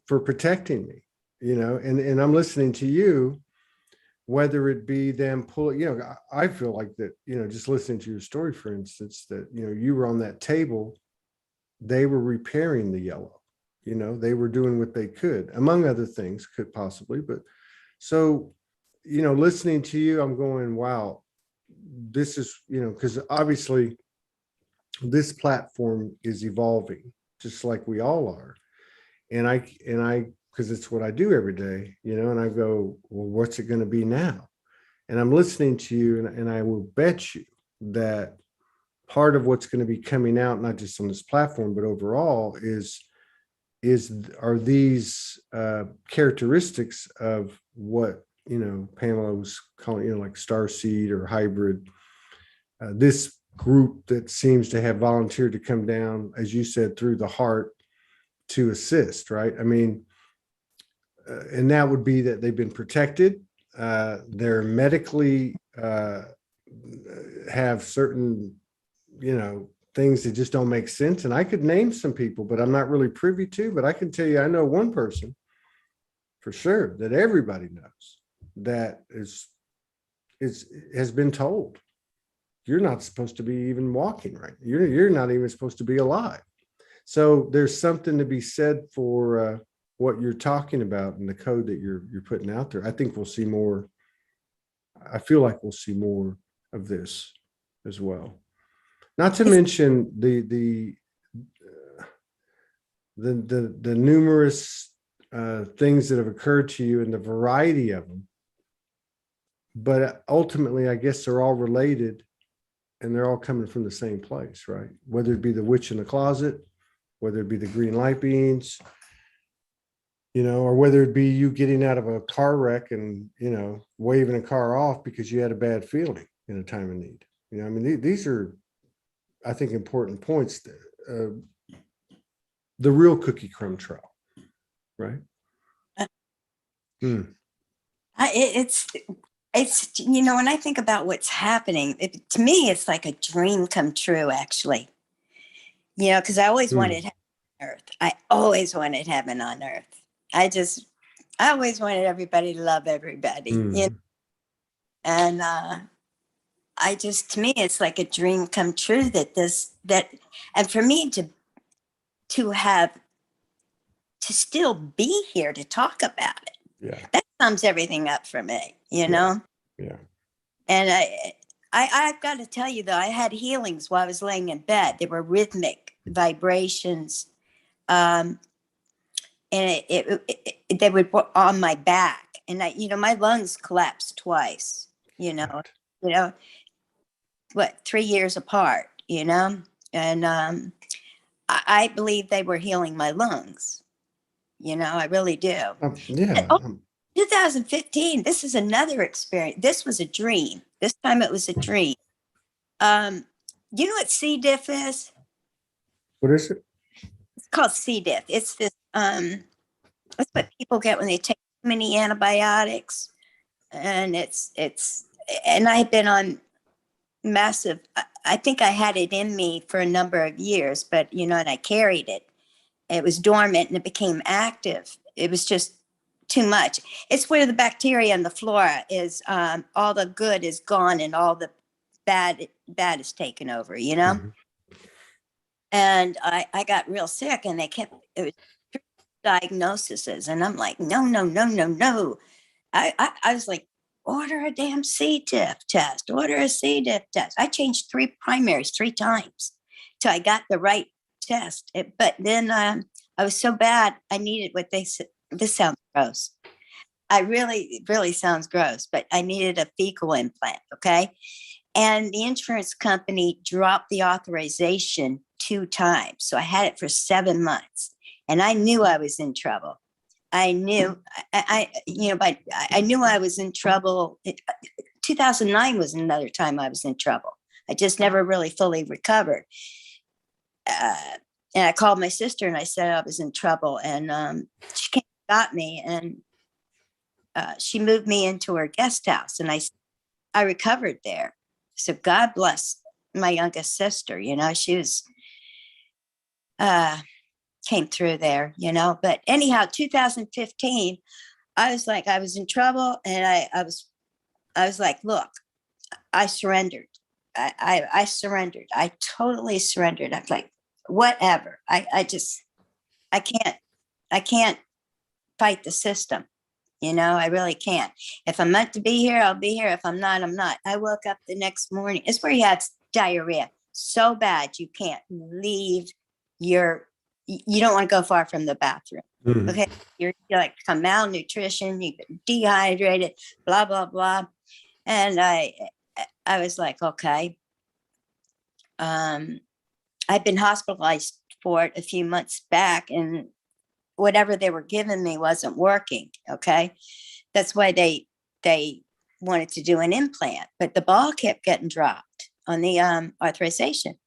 for protecting me, and I'm listening to you, whether it be them pulling, I feel like that, just listening to your story, for instance, that, you were on that table, they were repairing the yellow, they were doing what they could, among other things, could possibly, but so, listening to you, I'm going, wow, this is, because obviously this platform is evolving just like we all are. And I, because it's what I do every day, and I go, well, what's it going to be now? And I'm listening to you, and I will bet you that part of what's going to be coming out, not just on this platform, but overall are these characteristics of what, Pamela was calling, like starseed or hybrid, this group that seems to have volunteered to come down, as you said, through the heart to assist, right? I mean, and that would be that they've been protected. They're medically have certain, things that just don't make sense. And I could name some people, but I'm not really privy to, but I can tell you, I know one person for sure that everybody knows that has been told, you're not supposed to be even walking right. You're not even supposed to be alive. So there's something to be said for what you're talking about and the code that you're putting out there. I think we'll see more. I feel like we'll see more of this as well. Not to mention the numerous things that have occurred to you and the variety of them. But ultimately, I guess they're all related, and they're all coming from the same place, right? Whether it be the witch in the closet, whether it be the green light beings, or whether it be you getting out of a car wreck and, waving a car off because you had a bad feeling in a time of need. I mean, these are, I think, important points. The real cookie crumb trail, right? It's when I think about what's happening, to me, it's like a dream come true, actually. Because I always wanted heaven on earth. I always wanted heaven on earth. I always wanted everybody to love everybody. And to me, it's like a dream come true and for me to still be here to talk about it. Yeah. That sums everything up for me, Yeah. And I've got to tell you, though, I had healings while I was laying in bed. They were rhythmic vibrations. And they would on my back. And my lungs collapsed twice, Right. 3 years apart, and I believe they were healing my lungs. I really do. Yeah. 2015, this is another experience. This was a dream. This time it was a dream. You know what C. diff is? What is it? It's called C. diff. It's this, that's what people get when they take too many antibiotics. And and I've been on massive, I think I had it in me for a number of years, but, and I carried it. It was dormant and it became active. It was just too much. It's where the bacteria and the flora is, all the good is gone and all the bad is taken over, Mm-hmm. And I got real sick, and it was diagnoses, and I'm like, no. I was like, order a damn C. diff test, order a C. diff test. I changed 3 primaries 3 times till I got the right test. But then I was so bad, I needed what they said. This sounds gross. It really sounds gross, but I needed a fecal implant, okay? And the insurance company dropped the authorization 2 times. So I had it for 7 months, and I knew I was in trouble. I knew, but I knew I was in trouble. 2009 was another time I was in trouble. I just never really fully recovered. And I called my sister and I said I was in trouble, and she came and got me, and she moved me into her guest house, and I recovered there. So God bless my youngest sister, she was, came through there, but anyhow, 2015, I was in trouble, and I was like, look, I surrendered. I surrendered. I totally surrendered. I'm like, whatever. I can't fight the system. I really can't. If I'm meant to be here, I'll be here. If I'm not, I'm not. I woke up the next morning. It's where he had diarrhea so bad you can't leave you don't want to go far from the bathroom. Mhm. Okay. You're like malnutrition, you get dehydrated, blah, blah, blah. And I was like, okay. I've been hospitalized for it a few months back, and whatever they were giving me wasn't working. Okay. That's why they wanted to do an implant, but the ball kept getting dropped on the authorization.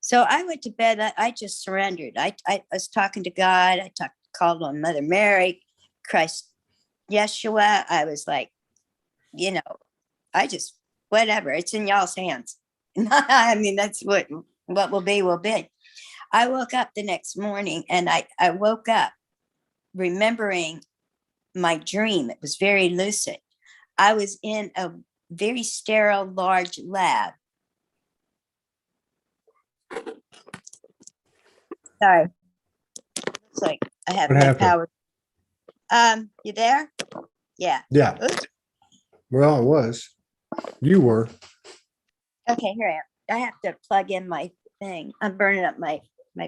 So I went to bed. I just surrendered. I was talking to God. Called on Mother Mary, Christ, Yeshua. I was like, I just, whatever. It's in y'all's hands. I mean, that's what will be, will be. I woke up the next morning, and I woke up remembering my dream. It was very lucid. I was in a very sterile, large lab. Sorry. Looks like I have What no happened? power. You there? Yeah. Yeah. Oops. Well, it was. You were. Okay, here I am. I have to plug in my thing. I'm burning up my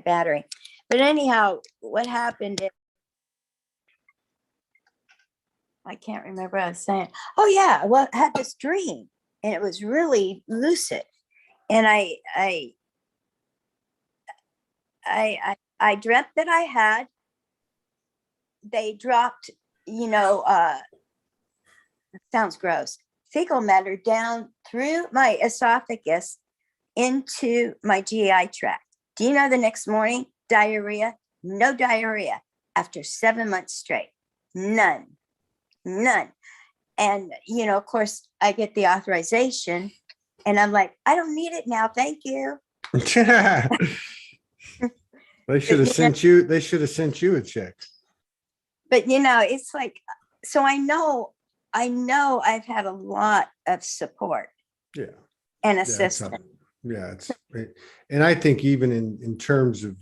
battery. But anyhow, what happened is, I can't remember what I was saying. Oh yeah, well, I had this dream, and it was really lucid. And I dreamt that they dropped, it sounds gross, fecal matter down through my esophagus into my GI tract. Do you know the next morning, diarrhea? No diarrhea after 7 months straight. None. And, of course, I get the authorization, and I'm like, I don't need it now. Thank you. They should have sent you. They should have sent you a check. But it's like, so I know I've had a lot of support. Yeah. And assistance. And I think even in terms of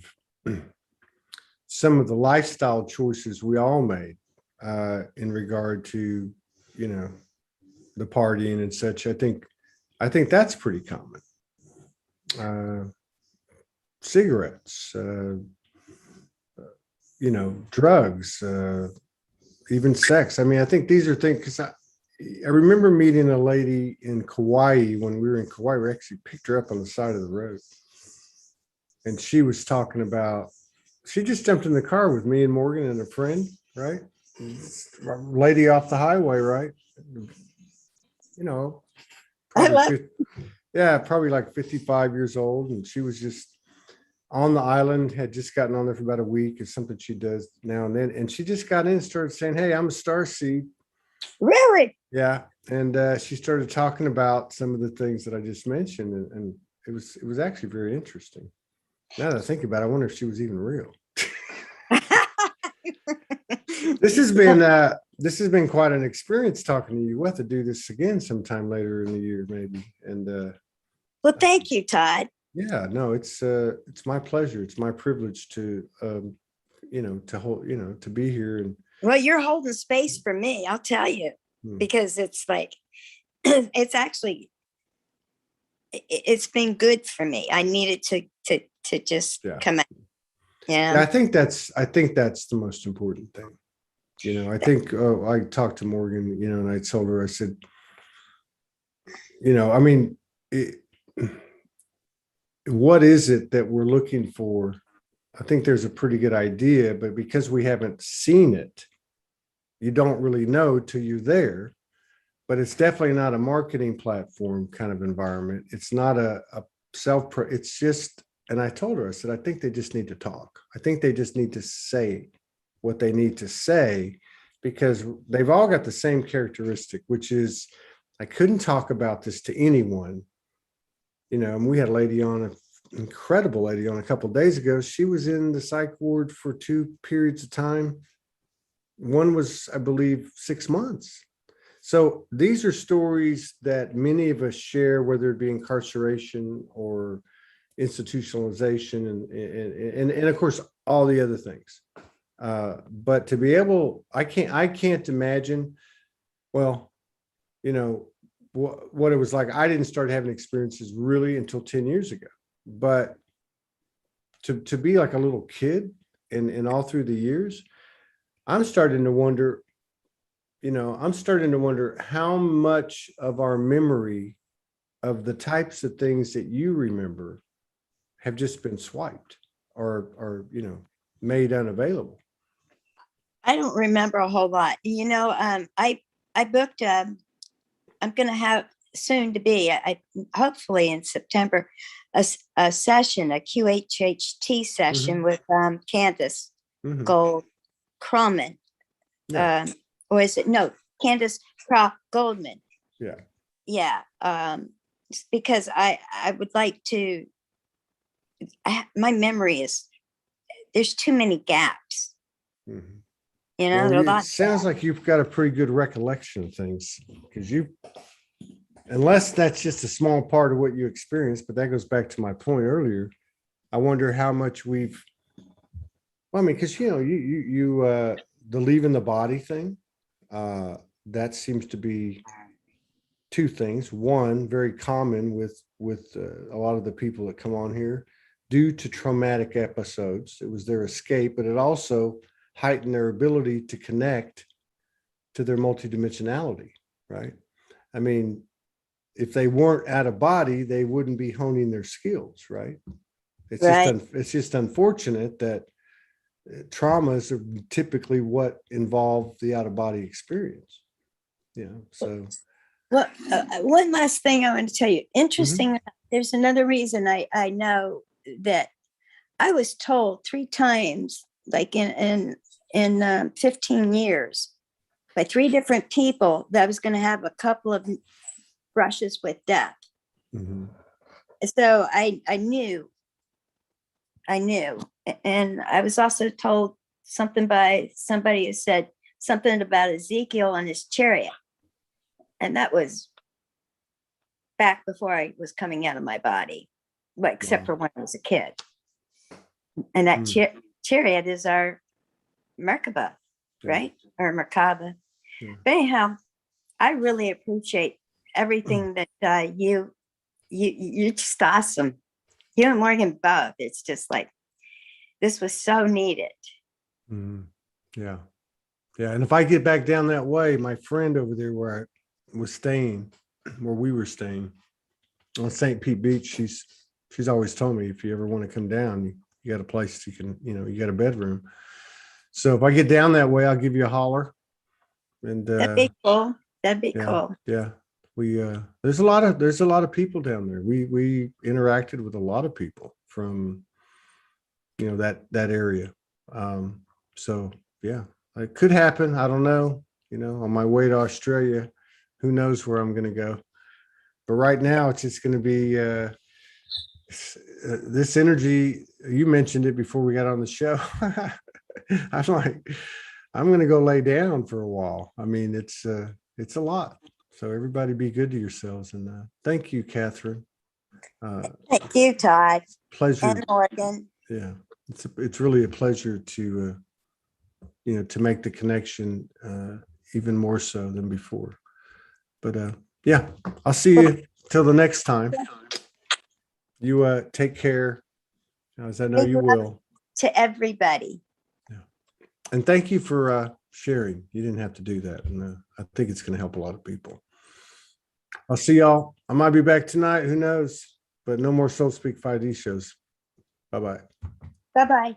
some of the lifestyle choices we all made in regard to, the partying and such, I think that's pretty common. Cigarettes, drugs, even sex. I mean, I think these are things, because I remember meeting a lady in Kauai when we were in Kauai. We actually picked her up on the side of the road, and she was talking about, she just jumped in the car with me and Morgan and a friend, right? Lady off the highway, right? Probably like 55 years old. And she was just on the island, had just gotten on there for about a week. It's something she does now and then. And she just got in and started saying, hey, I'm a starseed. Really? Yeah. And she started talking about some of the things that I just mentioned. And it was actually very interesting. Now that I think about it, I wonder if she was even real. This has been quite an experience talking to you. We'll have to do this again sometime later in the year, maybe. And well, thank you, Todd. Yeah, no, it's my pleasure. It's my privilege to to be here. And well, you're holding space for me, I'll tell you, because it's like it's been good for me. I needed to just come out. Yeah. I think that's the most important thing. I think I talked to Morgan, and I told her, I said, I mean, what is it that we're looking for? I think there's a pretty good idea, but because we haven't seen it, you don't really know till you're there. But it's definitely not a marketing platform kind of environment. It's not a it's just, and I told her, I said, I think they just need to talk. I think they just need to say what they need to say, because they've all got the same characteristic, which is, I couldn't talk about this to anyone you know, and we had a lady on, an incredible lady on a couple of days ago. She was in the psych ward for 2 periods of time. One was, I believe, 6 months. So these are stories that many of us share, whether it be incarceration or institutionalization and of course, all the other things. But to be able, I can't imagine, well, you know, what it was like. I didn't start having experiences really until 10 years ago, but to be like a little kid and all through the years, I'm starting to wonder, you know, how much of our memory of the types of things that you remember have just been swiped or, you know, made unavailable. I don't remember a whole lot. You know, I booked, I'm going to have soon to be, hopefully in September, a session, a QHHT session with Candace Gold Croman. Yeah. Or is it, no, Candace Goldman. Yeah. Yeah. Because I would like to, my memory is, there's too many gaps. You know, well, it sounds like you've got a pretty good recollection of things, because unless that's just a small part of what you experienced, but that goes back to my point earlier. I wonder how much well, I mean, because, you know, you the leaving the body thing, that seems to be 2 things. One, very common with a lot of the people that come on here due to traumatic episodes. It was their escape, but it also heightened their ability to connect to their multidimensionality, right? I mean, if they weren't out of body, they wouldn't be honing their skills, right? It's just unfortunate that traumas are typically what involve the out of body experience. Yeah. So, well, one last thing I want to tell you. Interesting. There's another reason I know that I was told 3 times, like in 15 years, by 3 different people, that I was going to have a couple of brushes with death. So I knew, and I was also told something by somebody who said something about Ezekiel and his chariot, and that was back before I was coming out of my body, well, except for when I was a kid. And that chariot is our Merkaba, right? Or Merkaba. But anyhow, I really appreciate everything that you're just awesome. You and Morgan both. It's just like, this was so needed. Yeah. Yeah. And if I get back down that way, my friend over there where I was staying, where we were staying on St. Pete Beach, she's always told me, if you ever want to come down, you got a place you can, you know, you got a bedroom. So if I get down that way, I'll give you a holler. And that'd be cool. That'd be cool. Yeah. We there's a lot of people down there. We interacted with a lot of people from, you know, that area. So yeah, it could happen. I don't know. You know, on my way to Australia, who knows where I'm going to go. But right now, it's just going to be this energy. You mentioned it before we got on the show. I'm like, I'm going to go lay down for a while. I mean, it's a lot. So everybody be good to yourselves. And thank you, Catherine. Thank you, Todd. Pleasure. And Morgan. Yeah, it's really a pleasure to, you know, to make the connection even more so than before. But yeah, I'll see you till the next time. You take care, as I know you will. To everybody. Yeah. And thank you for sharing. You didn't have to do that. And I think it's going to help a lot of people. I'll see y'all. I might be back tonight. Who knows? But no more Soul Speak 5D shows. Bye-bye. Bye-bye.